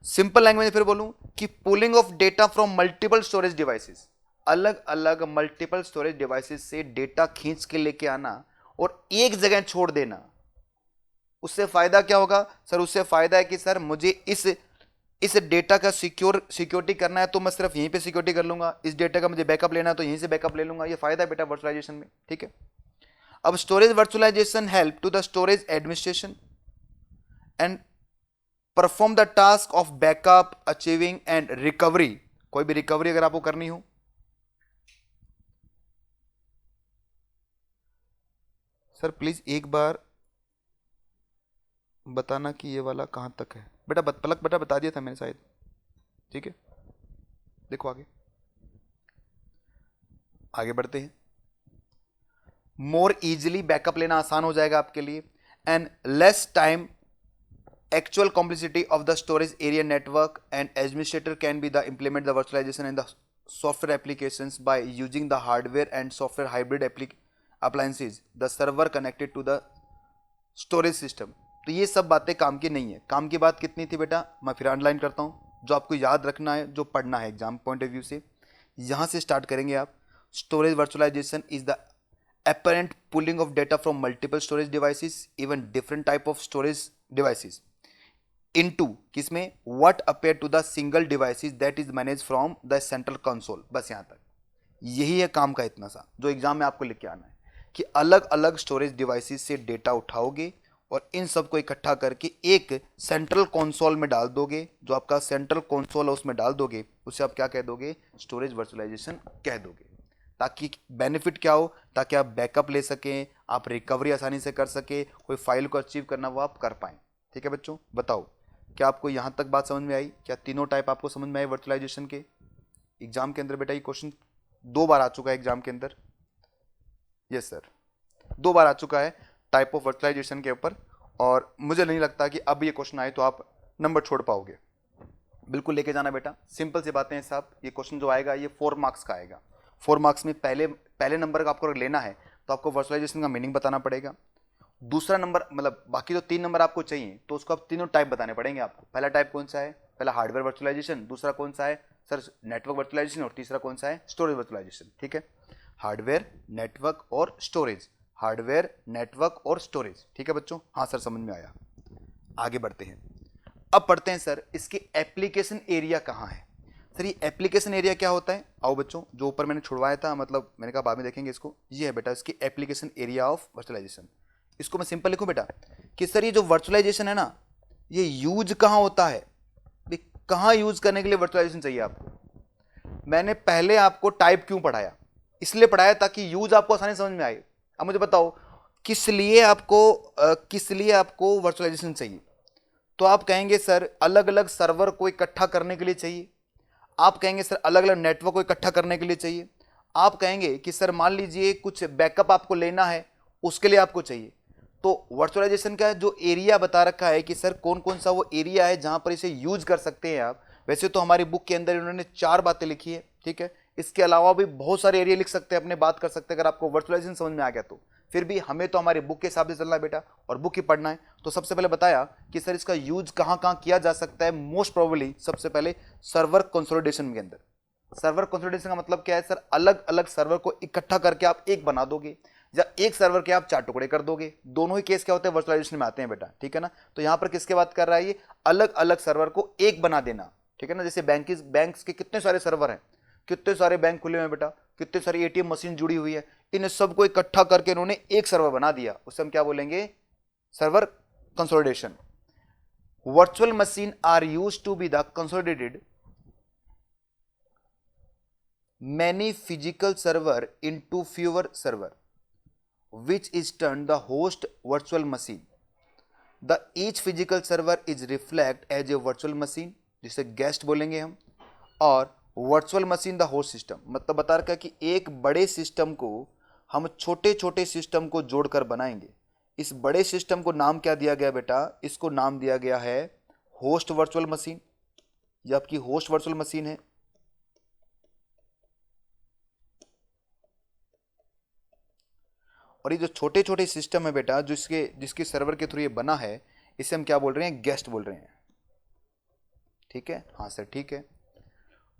सिंपल लैंग्वेज में फिर बोलूं कि pulling of data from multiple storage devices, अलग अलग मल्टीपल स्टोरेज डिवाइसेस से डेटा खींच के लेके आना और एक जगह छोड़ देना। उससे फायदा क्या होगा सर, उससे फायदा है कि सर मुझे इस डेटा का सिक्योरिटी करना है तो मैं सिर्फ यहीं पे सिक्योरिटी कर लूंगा, इस डेटा का मुझे बैकअप लेना है तो यहीं से बैकअप ले लूंगा। ये फायदा है बेटा वर्चुअलाइजेशन में। ठीक है, अब storage virtualization help to the storage administration and perform the task of backup, achieving and recovery. कोई भी रिकवरी अगर आपको करनी हो, सर प्लीज एक बार बताना कि ये वाला कहां तक है बेटा, पलक बेटा बता दिया था मैंने शायद। ठीक है, देखो आगे, आगे बढ़ते हैं। मोर इजीली बैकअप लेना आसान हो जाएगा आपके लिए, and less time actual complexity of the storage area network, and administrator can be the implement the virtualization in the software applications by using the hardware and software hybrid appliances, the server connected to the storage system। तो ये सब बातें काम की नहीं है। काम की बात कितनी थी बेटा, मैं फिर अंडरलाइन करता हूँ, जो आपको याद रखना है, जो पढ़ना है एग्जाम पॉइंट ऑफ व्यू से, यहाँ से स्टार्ट करेंगे आप। Storage virtualization is the apparent pooling of data from multiple storage devices, even different type of storage devices, into किसमें what appear to the single devices that is managed from the central console। बस यहाँ तक, यही है काम का इतना सा जो एग्जाम में आपको लिख के आना है, कि अलग अलग स्टोरेज डिवाइसेस से डेटा उठाओगे और इन सबको इकट्ठा करके एक सेंट्रल कंसोल में डाल दोगे। जो आपका सेंट्रल कंसोल है उसमें डाल दोगे, उसे आप क्या कह दोगे, स्टोरेज वर्चुअलाइजेशन कह दोगे। ताकि बेनिफिट क्या हो, ताकि आप बैकअप ले सकें, आप रिकवरी आसानी से कर सके, कोई फाइल को अचीव करना वो आप कर पाएं। ठीक है बच्चों, बताओ क्या आपको यहां तक बात समझ में आई? क्या तीनों टाइप आपको समझ में आई वर्चुअलाइजेशन के? एग्जाम के अंदर बेटा ये क्वेश्चन 2 बार आ चुका है एग्जाम के अंदर। यस सर, 2 बार आ चुका है टाइप ऑफ वर्चुअलाइजेशन के ऊपर, और मुझे नहीं लगता कि अब ये क्वेश्चन आए तो आप नंबर छोड़ पाओगे। बिल्कुल लेके जाना बेटा, सिंपल सी बातें हैं साहब। ये क्वेश्चन जो आएगा ये 4 मार्क्स का आएगा। 4 मार्क्स में पहले पहले नंबर का आपको अगर लेना है तो आपको वर्चुअलाइजेशन का मीनिंग बताना पड़ेगा। दूसरा नंबर मतलब बाकी जो 3 नंबर आपको चाहिए तो उसको आप तीनों टाइप बताने पड़ेंगे आपको। पहला टाइप कौन सा है? पहला हार्डवेयर वर्चुअलाइजेशन, दूसरा कौन सा है सर नेटवर्क वर्चुअलाइजेशन, और तीसरा कौन सा है स्टोरेज वर्चुअलाइजेशन। ठीक है, हार्डवेयर नेटवर्क और स्टोरेज, हार्डवेयर नेटवर्क और स्टोरेज। ठीक है बच्चों, हाँ सर समझ में आया। आगे बढ़ते हैं, अब पढ़ते हैं सर इसके एप्लीकेशन एरिया कहाँ है। सर ये एप्लीकेशन एरिया क्या होता है? आओ बच्चों, जो ऊपर मैंने छुड़वाया था, मतलब मैंने कहा बाद में देखेंगे इसको, ये है बेटा इसकी एप्लीकेशन एरिया ऑफ वर्चुअलाइजेशन। इसको मैं सिंपल लिखूं बेटा कि सर ये जो वर्चुअलाइजेशन है ना, ये यूज कहाँ होता है, कहाँ यूज करने के लिए वर्चुअलाइजेशन चाहिए आपको। मैंने पहले आपको टाइप क्यों पढ़ाया? इसलिए पढ़ाया ताकि यूज आपको आसानी समझ में आए। अब मुझे बताओ किस लिए आपको वर्चुअलाइजेशन चाहिए? तो आप कहेंगे सर अलग अलग सर्वर को इकट्ठा करने के लिए चाहिए, आप कहेंगे सर अलग अलग नेटवर्क को इकट्ठा करने के लिए चाहिए, आप कहेंगे कि सर मान लीजिए कुछ बैकअप आपको लेना है उसके लिए आपको चाहिए। तो वर्चुअलाइजेशन का जो एरिया बता रखा है कि सर कौन कौन सा वो एरिया है जहां पर इसे यूज कर सकते हैं आप। वैसे तो हमारी बुक के अंदर इन्होंने 4 बातें लिखी है, ठीक है, इसके अलावा भी बहुत सारे एरिया लिख सकते हैं, अपने बात कर सकते हैं अगर आपको वर्चुअलाइजेशन समझ में आ गया तो। फिर भी हमें तो हमारी बुक के हिसाब से चलना है बेटा, और बुक ही पढ़ना है। तो सबसे पहले बताया कि सर इसका यूज कहां कहां किया जा सकता है। मोस्ट प्रोबेबली सबसे पहले सर्वर कंसोलिडेशन के अंदर। सर्वर कंसोलिडेशन का मतलब क्या है सर? अलग अलग सर्वर को इकट्ठा करके आप एक बना दोगे, या एक सर्वर के आप 4 टुकड़े कर दोगे। दोनों ही केस क्या होते हैं वर्चुअलाइजेशन में आते हैं बेटा, ठीक है ना। तो यहां पर किसके बात कर रहा है? ये अलग अलग सर्वर को एक बना देना, ठीक है ना। जैसे बैंक्स के कितने सारे सर्वर हैं, कितने सारे बैंक खुले हुए हैं बेटा, कितने सारी एटीएम मशीन जुड़ी हुई है, इन सबको इकट्ठा करके इन्होंने एक सर्वर बना दिया, उसे हम क्या बोलेंगे? Server consolidation. Virtual machine are used to be the consolidated many physical server into fewer server, which is termed the host virtual machine. The each physical server is reflect as a virtual machine, जिसे guest बोलेंगे हम, और virtual machine the host system. मतलब बता रखा है कि एक बड़े सिस्टम को हम छोटे छोटे सिस्टम को जोड़कर बनाएंगे। इस बड़े सिस्टम को नाम क्या दिया गया बेटा? इसको नाम दिया गया है होस्ट वर्चुअल मशीन। ये आपकी होस्ट वर्चुअल मशीन है। और ये जो छोटे छोटे सिस्टम है बेटा, जो जिसके सर्वर के थ्रू ये बना है, इसे हम क्या बोल रहे हैं? गेस्ट बोल रहे हैं। ठीक है, हाँ सर ठीक है।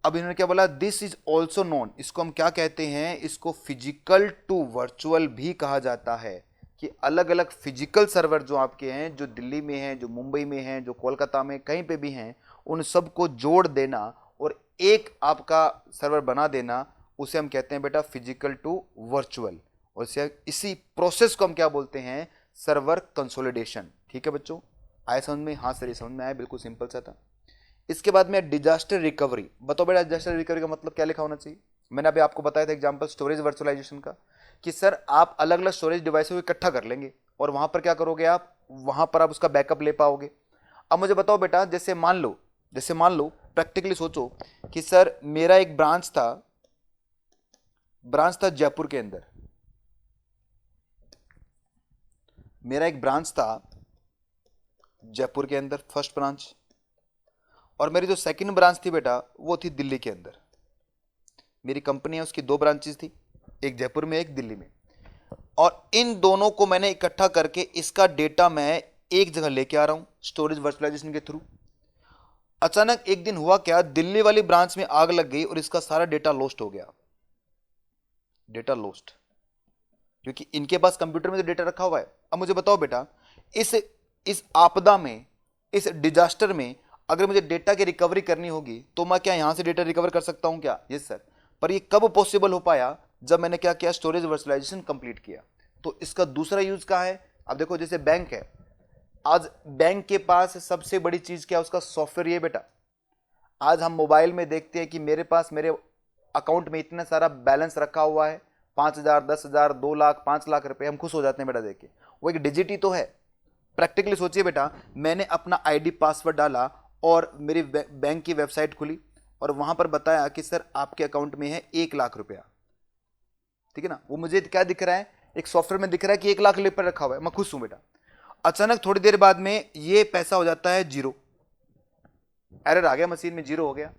अब इन्होंने क्या बोला? दिस इज ऑल्सो नोन, इसको हम क्या कहते हैं? इसको फिजिकल टू वर्चुअल भी कहा जाता है। कि अलग अलग फिजिकल सर्वर जो आपके हैं, जो दिल्ली में हैं, जो मुंबई में हैं, जो कोलकाता में, कहीं पे भी हैं, उन सबको जोड़ देना और एक आपका सर्वर बना देना, उसे हम कहते हैं बेटा फिजिकल टू वर्चुअल। और इसी प्रोसेस को हम क्या बोलते हैं? Server consolidation. ठीक है बच्चों, आया समझ में? हाँ सर ये समझ में आया, बिल्कुल सिंपल सा था। इसके बाद में डिजास्टर रिकवरी। बताओ बेटा डिजास्टर रिकवरी का मतलब क्या लिखा होना चाहिए? मैंने अभी आपको बताया था एग्जांपल स्टोरेज वर्चुअलाइजेशन का, कि सर आप अलग अलग स्टोरेज डिवाइस को इकट्ठा कर लेंगे और वहां पर क्या करोगे आप? वहां पर आप उसका बैकअप ले पाओगे। अब मुझे बताओ बेटा, जैसे मान लो प्रैक्टिकली सोचो कि सर मेरा एक ब्रांच था जयपुर के अंदर, मेरा एक ब्रांच था जयपुर के अंदर, फर्स्ट ब्रांच, और मेरी जो सेकंड ब्रांच थी बेटा वो थी दिल्ली के अंदर। मेरी कंपनी है उसकी 2 ब्रांचेस थी, एक जयपुर में एक दिल्ली में, और इन दोनों को मैंने इकट्ठा करके इसका डेटा मैं एक जगह लेके आ रहा हूं स्टोरेज वर्चुअलाइजेशन के थ्रू। अचानक एक दिन हुआ क्या? दिल्ली वाली ब्रांच में आग लग गई और इसका सारा डेटा लॉस्ट हो गया। डेटा लॉस्ट, क्योंकि इनके पास कंप्यूटर में जो डेटा रखा हुआ है। अब मुझे बताओ बेटा, इस आपदा में, इस डिजास्टर में अगर मुझे डेटा की रिकवरी करनी होगी तो मैं क्या यहां से डेटा रिकवर कर सकता हूं क्या? Yes sir. पर ये कब पॉसिबल हो पाया? जब मैंने क्या किया? स्टोरेज वर्चुअलाइजेशन कंप्लीट किया। तो इसका दूसरा यूज कहां है? अब देखो जैसे बैंक है, आज बैंक के पास सबसे बड़ी चीज क्या है? उसका सॉफ्टवेयर। ये बेटा आज हम मोबाइल में देखते हैं कि मेरे पास मेरे अकाउंट में इतना सारा बैलेंस रखा हुआ है, 5,000, 10,000, 2 लाख, 5 लाख रुपए, हम खुश हो जाते हैं बेटा देख के। वो एक डिजिट ही तो है। प्रैक्टिकली सोचिए बेटा, मैंने अपना आईडी पासवर्ड डाला और मेरी बैंक की वेबसाइट खुली और वहां पर बताया कि सर आपके अकाउंट में है 1 लाख रुपया, ठीक है ना। वो मुझे क्या दिख रहा है? एक सॉफ्टवेयर में दिख रहा है कि 1 लाख लिप पर रखा हुआ है, मैं खुश हूं बेटा। अचानक थोड़ी देर बाद में ये पैसा हो जाता है 0। एरर आ गया मशीन में, जीरो हो गया।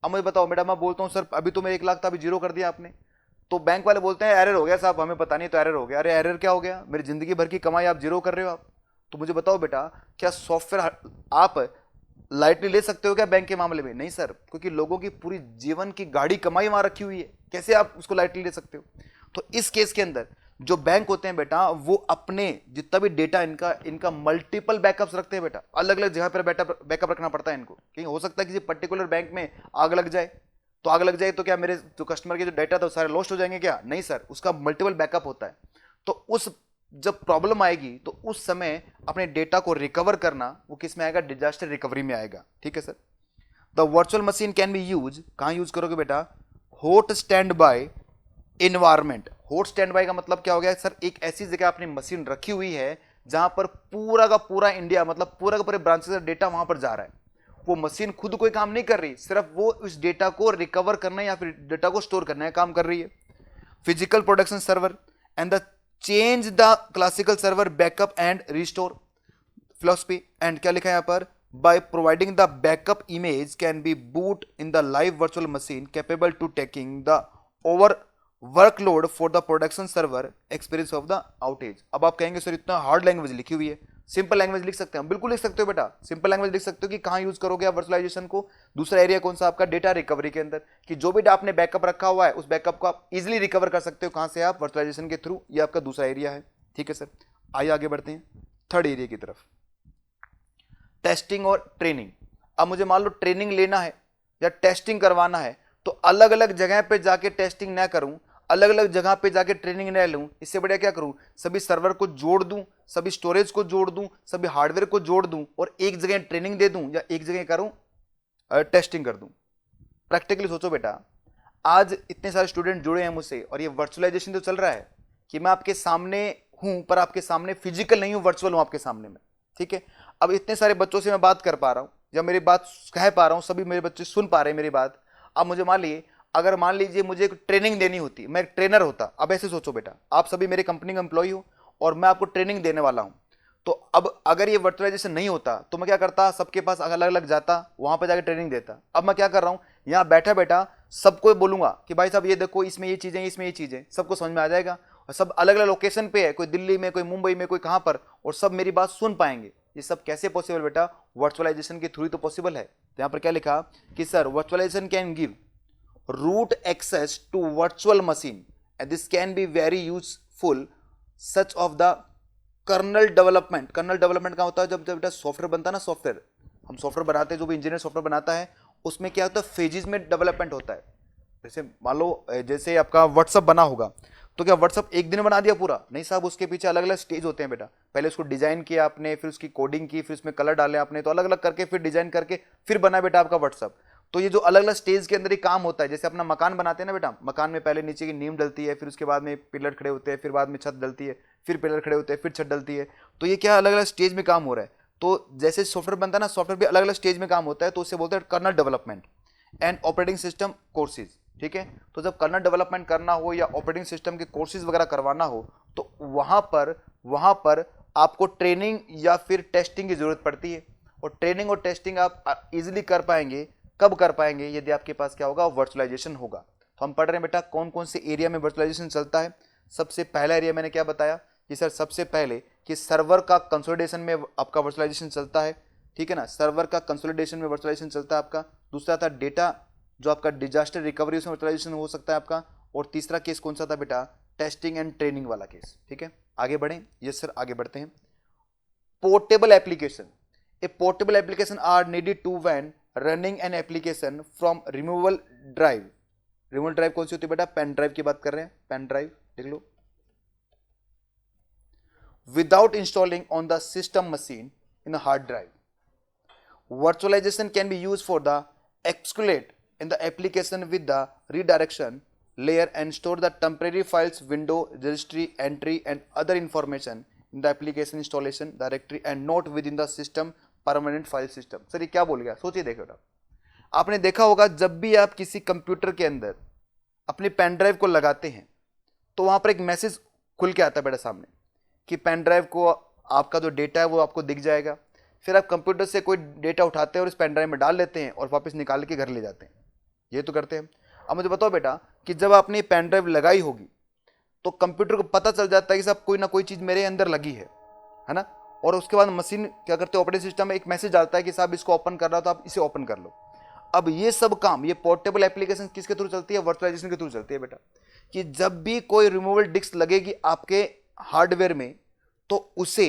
अब मुझे बताओ बेटा, मैं बोलता हूँ सर अभी तो मैं 1 लाख था, अभी जीरो कर दिया आपने। तो बैंक वाले बोलते हैं एरर हो गया साहब, हमें पता नहीं तो एरर हो गया। अरे एरर क्या हो गया, मेरी जिंदगी भर की कमाई आप जीरो कर रहे हो आप। तो मुझे बताओ बेटा, क्या सॉफ्टवेयर आप लाइटली ले सकते हो क्या बैंक के मामले में? नहीं सर, क्योंकि लोगों की पूरी जीवन की गाड़ी कमाई वहां रखी हुई है, कैसे आप उसको लाइटली ले सकते हो? तो इस केस के अंदर जो बैंक होते हैं बेटा, वो अपने जितना भी डेटा इनका इनका मल्टीपल बैकअप्स रखते हैं बेटा, अलग अलग जगह पर बैकअप रखना पड़ता है इनको, क्योंकि हो सकता है किसी पर्टिकुलर बैंक में आग लग जाए। तो आग लग जाए तो क्या मेरे जो कस्टमर के जो डेटा था वो सारे लॉस्ट हो जाएंगे क्या? नहीं सर, उसका मल्टीपल बैकअप होता है। तो उस जब प्रॉब्लम आएगी तो उस समय अपने डेटा को रिकवर करना वो किस में आएगा? डिजास्टर रिकवरी में आएगा। ठीक है sir. The virtual machine can be use, कहां यूज करोगे बेटा? Hot stand by environment. Hot stand by का मतलब क्या हो गया सर? एक ऐसी जगह अपनी मशीन रखी हुई है जहां पर पूरा का पूरा इंडिया, मतलब पूरा का पूरे ब्रांचेस का डेटा वहां पर जा रहा है। वो मशीन खुद कोई काम नहीं कर रही, सिर्फ वो उस डेटा को रिकवर करना या फिर डेटा को स्टोर करना है काम कर रही है। Physical production server and the change the classical server backup and restore philosophy. And क्या लिखा है यहां पर? by providing the backup image can be boot in the live virtual machine capable to taking the over workload for the production server experience of the outage। अब आप कहेंगे sir इतना hard language लिखी हुई है, सिंपल लैंग्वेज लिख सकते हैं? बिल्कुल लिख सकते हो बेटा, सिंपल लैंग्वेज लिख सकते हो कि कहां यूज करोगे आप वर्चुअलाइजेशन को? दूसरा एरिया कौन सा आपका? डेटा रिकवरी के अंदर, कि जो भी आपने बैकअप रखा हुआ है उस बैकअप को आप इजिली रिकवर कर सकते हो। कहां से? आप वर्चुअलाइजेशन के थ्रू। ये आपका दूसरा एरिया है। ठीक है सर, आइए आगे बढ़ते हैं थर्ड एरिया की तरफ, टेस्टिंग और ट्रेनिंग। अब मुझे मान लो ट्रेनिंग लेना है या टेस्टिंग करवाना है, तो अलग अलग जगह पे जाके टेस्टिंग ना करूं, अलग अलग जगह पे जाके ट्रेनिंग ना लूं, इससे बढ़िया क्या करूं? सभी सर्वर को जोड़ दूं, सभी स्टोरेज को जोड़ दूं, सभी हार्डवेयर को जोड़ दूं और एक जगह ट्रेनिंग दे दूं या एक जगह करूं टेस्टिंग कर दूं। प्रैक्टिकली सोचो बेटा, आज इतने सारे स्टूडेंट जुड़े हैं मुझसे और ये वर्चुअलाइजेशन जो चल रहा है कि मैं आपके सामने हूं पर आपके सामने फिजिकल नहीं हूं, वर्चुअल हूं आपके सामने में। ठीक है। अब इतने सारे बच्चों से मैं बात कर पा रहा हूं या मेरी बात कह पा रहा हूं, सभी मेरे बच्चे सुन पा रहे हैं मेरी बात। अब मुझे मान लीजिए, अगर मान लीजिए मुझे ट्रेनिंग देनी होती, मैं एक ट्रेनर होता। अब ऐसे सोचो बेटा, आप सभी मेरे कंपनी का एम्प्लॉय हो और मैं आपको ट्रेनिंग देने वाला हूं। तो अब अगर ये वर्चुअलाइजेशन नहीं होता तो मैं क्या करता? सबके पास अलग अलग जाता, वहां पर जाकर ट्रेनिंग देता। अब मैं क्या कर रहा हूं? यहाँ बैठा बैठा सबको बोलूंगा कि भाई साहब ये देखो, इसमें ये चीजें, इसमें ये चीजें, सबको समझ में आ जाएगा। और सब अलग अलग लोकेशन पे है, कोई दिल्ली में, कोई मुंबई में, कोई कहां पर, और सब मेरी बात सुन पाएंगे। ये सब कैसे पॉसिबल बेटा? वर्चुअलाइजेशन के थ्रू ही तो पॉसिबल है। तो यहां पर क्या लिखा कि sir virtualization can give root access to virtual machine and this can be very useful such of the kernel development. Kernel development का होता है जब जब बेटा सॉफ्टवेयर बनता है ना, सॉफ्टवेयर हम सॉफ्टवेयर बनाते हैं, जो भी इंजीनियर सॉफ्टवेयर बनाता है उसमें क्या होता है? फेजेस में डेवलपमेंट होता है। जैसे मान लो जैसे आपका व्हाट्सअप बना होगा, तो क्या व्हाट्सअप एक दिन बना दिया पूरा? नहीं साहब, उसके पीछे अलग अलग स्टेज होते हैं बेटा। पहले उसको डिजाइन किया आपने, फिर उसकी कोडिंग की, फिर उसमें कलर डाले आपने, तो अलग अलग करके फिर डिजाइन करके फिर बना बेटा आपका व्हाट्सअप। तो ये जो अलग अलग स्टेज के अंदर ही काम होता है, जैसे अपना मकान बनाते हैं ना बेटा, मकान में पहले नीचे की नींव डलती है, फिर उसके बाद में पिलर खड़े होते हैं, फिर बाद में छत डलती है, फिर पिलर खड़े होते हैं, फिर छत डलती है। तो ये क्या अलग अलग स्टेज में काम हो रहा है। तो जैसे सॉफ्टवेयर बनता है ना, सॉफ्टवेयर भी अलग अलग स्टेज में काम होता है, तो उससे बोलते हैं kernel development and operating system courses. ठीक है। तो जब कर्नल डेवलपमेंट करना हो या ऑपरेटिंग सिस्टम के कोर्सेज वगैरह करवाना हो, तो वहां पर आपको ट्रेनिंग या फिर टेस्टिंग की जरूरत पड़ती है। और ट्रेनिंग और टेस्टिंग आप इजीली कर पाएंगे, कब कर पाएंगे? यदि आपके पास क्या होगा? वर्चुअलाइजेशन होगा। तो हम पढ़ रहे हैं बेटा कौन कौन से एरिया में वर्चुअलाइजेशन चलता है। सबसे पहला एरिया मैंने क्या बताया कि सर सबसे पहले कि सर्वर का कंसोलिडेशन में आपका वर्चुअलाइजेशन चलता है। ठीक है ना, सर्वर का कंसोलिडेशन में वर्चुअलाइजेशन चलता है आपका। दूसरा था डेटा, जो आपका डिजास्टर रिकवरी, उसमें वर्चुअलाइजेशन हो सकता है आपका। और तीसरा केस कौन सा था बेटा? टेस्टिंग एंड ट्रेनिंग वाला केस। ठीक है, आगे बढ़ें। यस सर, आगे बढ़ते हैं। Portable application, a portable application are needed to when running an application from removal drive. Removal drive कौन सी होती है बेटा? पेन ड्राइव की बात कर रहे हैं, पेन ड्राइव देख लो। Without installing on the system machine in hard drive. Virtualization can be used for the escalate in the application with the redirection layer and store the temporary files, window, registry, entry and other information in the application installation directory and not within the system permanent file system। Sir ये क्या बोल गया? सोचिए, देखो बेटा, आपने देखा होगा जब भी आप किसी कंप्यूटर के अंदर अपनी पेन ड्राइव को लगाते हैं तो वहां पर एक मैसेज खुल के आता है बेटा सामने कि पेन ड्राइव को आपका जो डेटा है वो आपको दिख जाएगा। फिर आप कंप्यूटर से कोई डेटा उठाते हैं और इस पेन ड्राइव में डाल लेते हैं और वापस निकाल के घर ले जाते हैं, ये तो करते हैं। अब मुझे बताओ बेटा कि जब आपने पेन ड्राइव लगाई होगी तो कंप्यूटर को पता चल जाता है कि साहब कोई ना कोई चीज़ मेरे अंदर लगी है ना, और उसके बाद मशीन क्या करते हैं, ऑपरेटिंग सिस्टम में एक मैसेज डालता है कि साहब इसको ओपन कर रहा हो तो आप इसे ओपन कर लो। अब ये सब काम, ये पोर्टेबल एप्लीकेशन किसके थ्रू चलती है, वर्चुअलाइजेशन के थ्रू चलती है बेटा। कि जब भी कोई रिमूवेबल डिस्क लगेगी आपके हार्डवेयर में तो उसे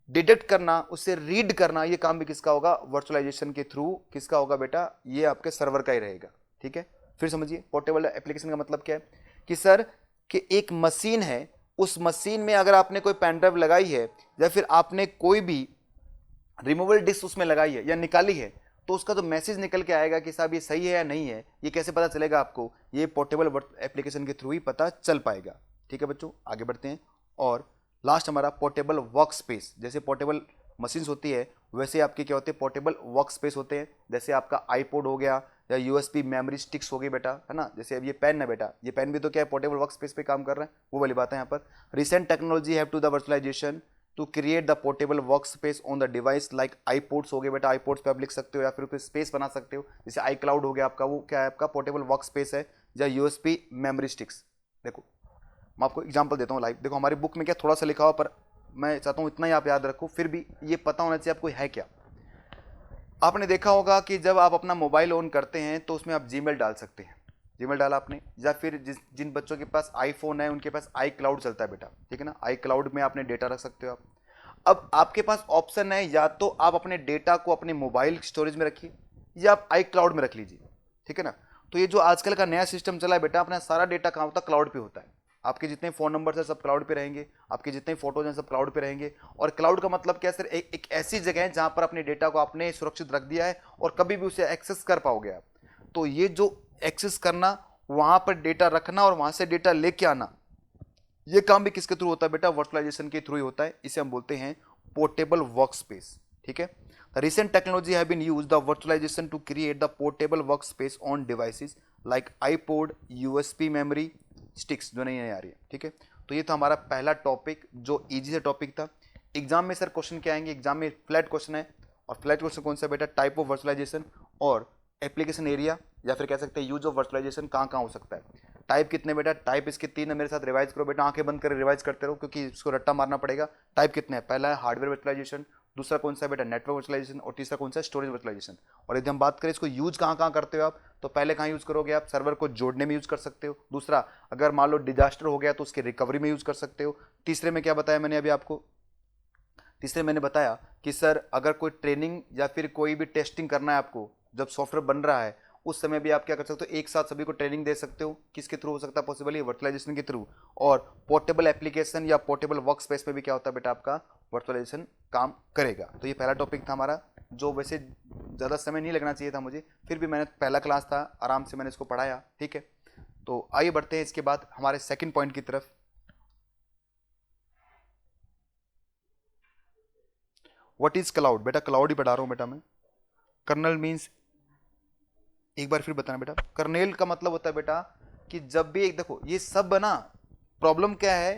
डिटेक्ट करना, उसे रीड करना, ये काम भी किसका होगा, वर्चुअलाइजेशन के थ्रू। किसका होगा बेटा, ये आपके सर्वर का ही रहेगा। ठीक है, फिर समझिए पोर्टेबल एप्लीकेशन का मतलब क्या है कि सर कि एक मशीन है, उस मशीन में अगर आपने कोई पेन ड्राइव लगाई है या फिर आपने कोई भी रिमूवेबल डिस्क उसमें लगाई है या निकाली है, तो उसका जो मैसेज निकल के आएगा कि साहब ये सही है या नहीं है, ये कैसे पता चलेगा आपको, ये पोर्टेबल एप्लीकेशन के थ्रू ही पता चल पाएगा। ठीक है बच्चों, आगे बढ़ते हैं। और लास्ट हमारा पोर्टेबल वर्क स्पेस। जैसे पोर्टेबल मशीन्स होती है वैसे आपके क्या होते हैं, पोर्टेबल वर्क स्पेस होते हैं। जैसे आपका आईपॉड हो गया या यूएसबी मेमोरी स्टिक्स हो गई बेटा, है ना। जैसे अब ये पेन है बेटा, ये पेन भी तो क्या है, पोर्टेबल वर्क स्पेस पे काम कर रहा है, वो वाली बात है यहाँ पर। Recent technology have to the virtualization to create the portable work space on the device like iPods हो गए बेटा, आईपोड्स पे आप लिख सकते हो या फिर कोई स्पेस बना सकते हो। जैसे आई क्लाउड हो गया आपका, वो क्या है आपका पोर्टेबल वर्क स्पेस है, या यूएसबी मेमोरी स्टिक्स। देखो मैं आपको एग्जांपल देता हूँ लाइव। देखो हमारी बुक में क्या थोड़ा सा लिखा हुआ, पर मैं चाहता हूँ इतना ही आप याद रखो, फिर भी ये पता होना चाहिए आपको है क्या। आपने देखा होगा कि जब आप अपना मोबाइल ऑन करते हैं तो उसमें आप जीमेल डाल सकते हैं, जीमेल डाला आपने, या फिर जिन बच्चों के पास आईफोन है उनके पास आई क्लाउड चलता है बेटा, ठीक है ना। आई क्लाउड में आपने डेटा रख सकते हो आप। अब आपके पास ऑप्शन है, या तो आप अपने डेटा को अपने मोबाइल स्टोरेज में रखिए या आप आई क्लाउड में रख लीजिए, ठीक है ना। तो ये जो आजकल का नया सिस्टम चला है बेटा, अपना सारा डेटा कहाँ होता है, क्लाउड पे होता है। आपके जितने फ़ोन नंबर है सब क्लाउड पे रहेंगे, आपके जितने फोटोज हैं सब क्लाउड पे रहेंगे। और क्लाउड का मतलब क्या है सर, एक ऐसी जगह है जहां पर अपने डेटा को आपने सुरक्षित रख दिया है और कभी भी उसे एक्सेस कर पाओगे आप। तो ये जो एक्सेस करना, वहां पर डेटा रखना और वहां से डेटा लेके आना, ये काम भी किसके थ्रू होता है बेटा, वर्चुअलाइजेशन के थ्रू ही होता है। इसे हम बोलते हैं पोर्टेबल वर्क स्पेस। ठीक है, the recent technology have been used the virtualization to create the portable work space on devices like iPod, USB memory sticks, जो नहीं आ रही है। ठीक है, तो ये था हमारा पहला टॉपिक जो इजी से टॉपिक था। एग्जाम में सर क्वेश्चन क्या आएंगे, एग्जाम में फ्लैट क्वेश्चन है, और फ्लैट क्वेश्चन कौन सा बेटा, टाइप ऑफ वर्चुअलाइजेशन और एप्लीकेशन एरिया, या फिर कह सकते हैं यूज ऑफ वर्चुअलाइजेशन कहाँ कहाँ हो सकता है। टाइप कितने बेटा, टाइप इसके 3 है, मेरे साथ रिवाइज करो बेटा, आंखें बंद कर रिवाइज करते रहो क्योंकि इसको रट्टा मारना पड़ेगा। टाइप कितने हैं, पहला है हार्डवेयर वर्चुअलाइजेशन, दूसरा कौन सा है बेटा, नेटवर्क वर्चुअलाइजेशन, और तीसरा कौन सा है, स्टोरेज वर्चुअलाइजेशन। और यदि हम बात करें इसको यूज कहाँ कहाँ करते हो आप, तो पहले कहाँ यूज करोगे आप, सर्वर को जोड़ने में यूज कर सकते हो। दूसरा, अगर मान लो डिजास्टर हो गया तो उसकी रिकवरी में यूज कर सकते हो। तीसरे में क्या बताया मैंने अभी आपको, तीसरे मैंने बताया कि सर अगर कोई ट्रेनिंग या फिर कोई भी टेस्टिंग करना है आपको, जब सॉफ्टवेयर बन रहा है उस समय भी आप क्या कर सकते हो, एक साथ सभी को ट्रेनिंग दे सकते हो। किसके थ्रू हो सकता है पॉसिबल, ये वर्चुअलाइजेशन के थ्रू। और पोर्टेबल एप्लीकेशन या पोर्टेबल वर्क स्पेस में भी क्या होता है बेटा, आपका वर्चुअलाइजेशन काम करेगा। तो ये पहला टॉपिक था हमारा, जो वैसे ज़्यादा समय नहीं लगना चाहिए था मुझे, फिर भी मैंने पहला क्लास था, आराम से मैंने इसको पढ़ाया। ठीक है, तो आइए बढ़ते हैं इसके बाद हमारे सेकेंड पॉइंट की तरफ। व्हाट इज क्लाउड, बेटा क्लाउड ही पढ़ा रहा हूँ बेटा मैं। कर्नल मीन्स, एक बार फिर बताना बेटा, कर्नेल का मतलब होता है बेटा कि जब भी एक, देखो ये सब ना, प्रॉब्लम क्या है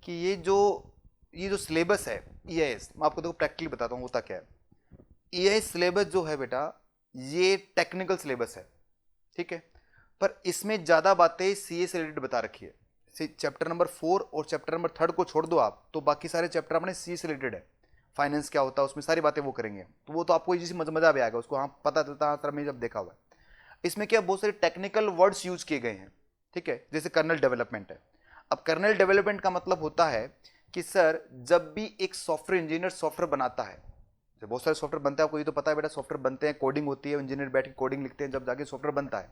कि ये जो सिलेबस है ईआईएस, मैं आपको देखो प्रैक्टिकली बताता हूँ होता क्या है। ईआईएस सिलेबस जो है बेटा, ये टेक्निकल सिलेबस है, ठीक है, पर इसमें ज़्यादा बातें सीए से रिलेटेड बता रखी है। चैप्टर नंबर 4 और चैप्टर नंबर 3 को छोड़ दो आप, तो बाकी सारे चैप्टर अपने सीए से रिलेटेड है। फाइनेंस क्या होता है उसमें सारी बातें वो करेंगे, तो वो तो आपको इसी मजा भी आएगा उसको, हाँ पता चलता, हाँ सर मैं जब देखा हुआ है। इसमें क्या बहुत सारे टेक्निकल वर्ड्स यूज किए गए हैं, ठीक है, जैसे कर्नल डेवलपमेंट है। अब कर्नल डेवलपमेंट का मतलब होता है कि सर जब भी एक सॉफ्टवेयर इंजीनियर सॉफ्टवेयर बनाता है, जब बहुत सारे सॉफ्टवेयर बनते हैं, आपको ये तो पता है बेटा, सॉफ्टवेयर बनते हैं, कोडिंग होती है, इंजीनियर बैठ के कोडिंग लिखते हैं, जब जाके सॉफ्टवेयर बनता है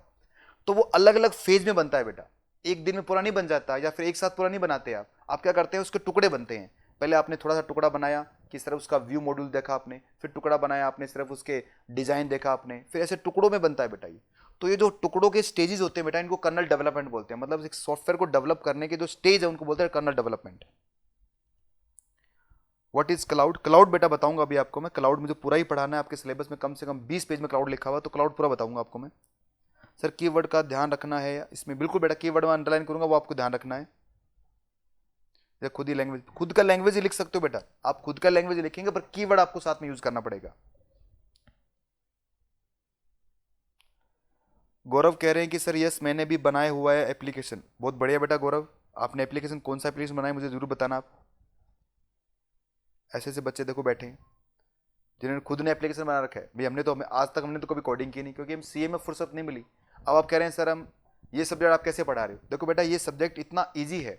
तो वो अलग अलग फेज में बनता है बेटा। एक दिन में पूरा नहीं बन जाता, या फिर एक साथ पूरा नहीं बनाते आप क्या करते हैं, उसके टुकड़े बनते हैं। पहले आपने थोड़ा सा टुकड़ा बनाया कि सिर्फ उसका व्यू मॉड्यूल देखा आपने, फिर टुकड़ा बनाया आपने, सिर्फ उसके डिजाइन देखा आपने, फिर ऐसे टुकड़ों में बनता है बेटा ये। तो ये जो टुकड़ों के स्टेजेस होते हैं बेटा, इनको कर्नल डेवलपमेंट बोलते हैं। मतलब एक सॉफ्टवेयर को डेवलप करने के जो स्टेज है उनको बोलते हैं kernel development. What is cloud, cloud बेटा बताऊंगा अभी आपको मैं। क्लाउड मुझे पूरा ही पढ़ाना है, आपके सिलेबस में कम से कम 20 पेज में क्लाउड लिखा हुआ, तो क्लाउड पूरा बताऊंगा आपको मैं। सर कीवर्ड का ध्यान रखना है इसमें, बिल्कुल बेटा कीवर्ड में अंडरलाइन करूंगा, वो आपको ध्यान रखना है। या खुद ही लैंग्वेज, खुद का लैंग्वेज ही लिख सकते हो बेटा, आप खुद का लैंग्वेज लिखेंगे पर कीवर्ड आपको साथ में यूज करना पड़ेगा। गौरव कह रहे हैं कि सर यस मैंने भी बनाया हुआ है एप्लीकेशन। बहुत बढ़िया बेटा गौरव, आपने एप्लीकेशन कौन सा एप्लीकेशन बनाया मुझे जरूर बताना आप। ऐसे ऐसे बच्चे देखो बैठे हैं जिन्होंने खुद ने एप्लीकेशन बना रखा है। भाई हमने तो हमें आज तक हमने तो कभी कोडिंग की नहीं, क्योंकि हम सीए में फुर्सत नहीं मिली। अब आप कह रहे हैं सर हम ये सब्जेक्ट आप कैसे पढ़ा रहे हो। देखो बेटा ये सब्जेक्ट इतना ईजी है,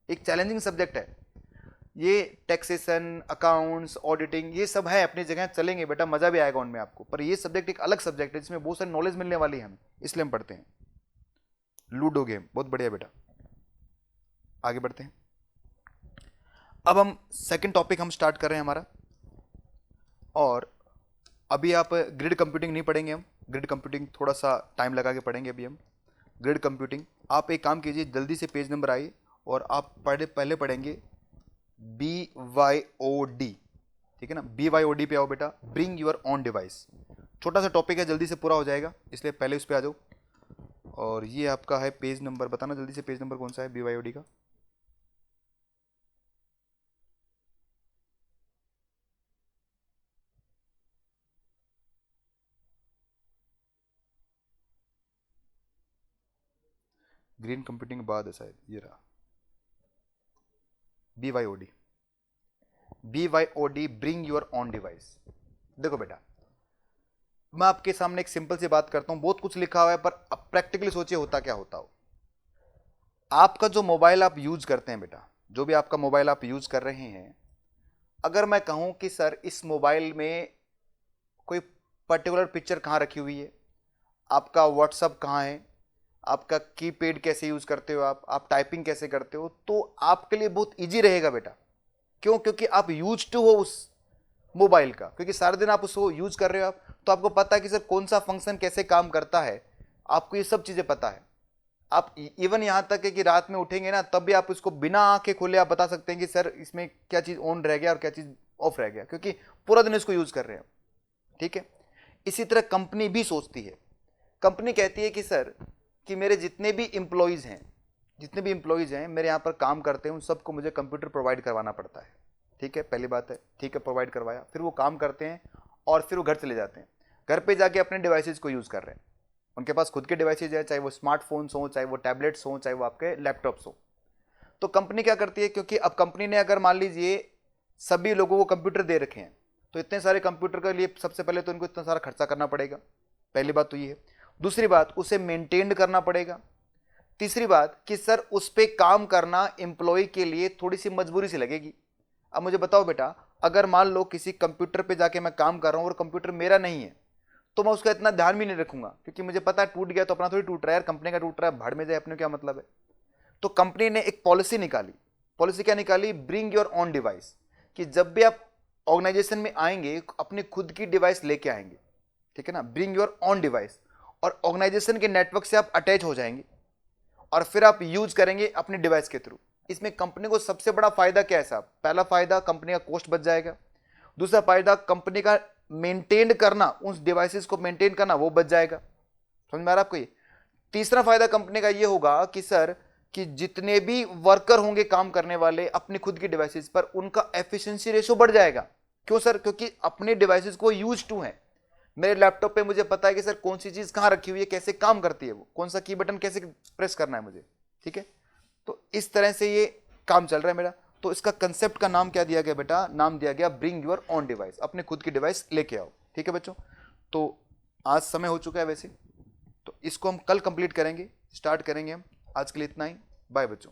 एक चैलेंजिंग सब्जेक्ट है ये। टैक्सेशन, अकाउंट्स, ऑडिटिंग ये सब है अपनी जगह, चलेंगे बेटा, मजा भी आएगा उनमें आपको। पर ये सब्जेक्ट एक अलग सब्जेक्ट है जिसमें बहुत सारी नॉलेज मिलने वाली है हमें, इसलिए हम पढ़ते हैं। लूडो गेम बहुत बढ़िया बेटा। आगे बढ़ते हैं। अब हम सेकंड टॉपिक हम स्टार्ट कर रहे हैं हमारा। और अभी आप ग्रिड कंप्यूटिंग नहीं पढ़ेंगे, हम ग्रिड कंप्यूटिंग थोड़ा सा टाइम लगा के पढ़ेंगे अभी हम। ग्रिड कंप्यूटिंग आप एक काम कीजिए, जल्दी से पेज नंबर आइए और आप पहले पढ़ेंगे BYOD, ठीक है ना। BYOD पे आओ बेटा, ब्रिंग यूर ऑन डिवाइस। छोटा सा टॉपिक है, जल्दी से पूरा हो जाएगा, इसलिए पहले उस पर आ जाओ। और ये आपका है पेज नंबर, बताना जल्दी से पेज नंबर कौन सा है BYOD का। ग्रीन कंप्यूटिंग बाद है शायद, ये रहा BYOD। BYOD bring you're on device. देखो बेटा मैं आपके सामने एक सिंपल सी बात करता हूं, बहुत कुछ लिखा हुआ है पर अब प्रैक्टिकली सोचिए होता क्या होता हो। आपका जो मोबाइल आप यूज करते हैं बेटा, जो भी आपका मोबाइल आप यूज कर रहे हैं, अगर मैं कहूं कि सर इस मोबाइल में कोई पर्टिकुलर पिक्चर कहां रखी हुई है, आपका व्हाट्सअप कहां है, आपका कीपैड कैसे यूज करते हो, आप टाइपिंग कैसे करते हो, तो आपके लिए बहुत इजी रहेगा बेटा। क्यों? क्योंकि आप यूज टू हो उस मोबाइल का, क्योंकि सारे दिन आप उसको यूज कर रहे हो आप, तो आपको पता है कि सर कौन सा फंक्शन कैसे काम करता है, आपको ये सब चीजें पता है। आप इवन यहां तक है कि रात में उठेंगे ना तब भी आप इसको बिना आंखें खोले आप बता सकते हैं कि सर इसमें क्या चीज ऑन रह गया और क्या चीज ऑफ रह गया, क्योंकि पूरा दिन इसको यूज कर रहे हैं। ठीक है, इसी तरह कंपनी भी सोचती है। कंपनी कहती है कि सर कि मेरे जितने भी एम्प्लॉयज हैं मेरे यहाँ पर काम करते हैं, उन सबको मुझे कंप्यूटर प्रोवाइड करवाना पड़ता है। ठीक है, पहली बात है, ठीक है प्रोवाइड करवाया, फिर वो काम करते हैं और फिर वो घर चले जाते हैं। घर पे जाके अपने डिवाइसेज को यूज़ कर रहे हैं, उनके पास खुद के डिवाइसेज है, चाहे वो स्मार्टफोन्स हो, चाहे वो टैबलेट्स हो, चाहे वो आपके लैपटॉप्स हो। तो कंपनी क्या करती है, क्योंकि अब कंपनी ने अगर मान लीजिए सभी लोगों को कंप्यूटर दे रखे हैं, तो इतने सारे कंप्यूटर के लिए सबसे पहले तो इनको इतना सारा खर्चा करना पड़ेगा। पहली बात तो ये है। दूसरी बात, उसे मेंटेन करना पड़ेगा। तीसरी बात कि सर उस पर काम करना एम्प्लॉय के लिए थोड़ी सी मजबूरी सी लगेगी। अब मुझे बताओ बेटा, अगर मान लो किसी कंप्यूटर पे जाके मैं काम कर रहा हूँ और कंप्यूटर मेरा नहीं है, तो मैं उसका इतना ध्यान भी नहीं रखूंगा, क्योंकि मुझे पता है टूट गया तो अपना थोड़ी टूट रहा है यार, कंपनी का टूट रहा है, भाड़ में जाए, अपने क्या मतलब है। तो कंपनी ने एक पॉलिसी निकाली। पॉलिसी क्या निकाली? ब्रिंग योर ऑन डिवाइस, कि जब भी आप ऑर्गेनाइजेशन में आएंगे अपनी खुद की डिवाइस लेके आएंगे। ठीक है ना, ब्रिंग योर ऑन डिवाइस, और ऑर्गेनाइजेशन के नेटवर्क से आप अटैच हो जाएंगे और फिर आप यूज करेंगे अपने डिवाइस के थ्रू। इसमें कंपनी को सबसे बड़ा फायदा क्या है साहब? पहला फायदा, कंपनी का कॉस्ट बच जाएगा। दूसरा फायदा, कंपनी का मेंटेन करना, उस डिवाइसेस को मेंटेन करना वो बच जाएगा। समझ में आ रहा आपको ये? तीसरा फायदा कंपनी का ये होगा कि सर कि जितने भी वर्कर होंगे काम करने वाले अपनी खुद की डिवाइसेस पर, उनका एफिशिएंसी रेशो बढ़ जाएगा। क्यों सर? क्योंकि अपने डिवाइसेस को यूज टू है। मेरे लैपटॉप पे मुझे पता है कि सर कौन सी चीज कहां रखी हुई है, कैसे काम करती है वो, कौन सा की बटन कैसे प्रेस करना है मुझे। ठीक है, तो इस तरह से ये काम चल रहा है मेरा। तो इसका कंसेप्ट का नाम क्या दिया गया बेटा? नाम दिया गया ब्रिंग योर ऑन डिवाइस, अपने खुद की डिवाइस लेके आओ। ठीक है बच्चों, तो आज समय हो चुका है वैसे, तो इसको हम कल कंप्लीट करेंगे, स्टार्ट करेंगे हम। आज के लिए इतना ही, बाय बच्चों।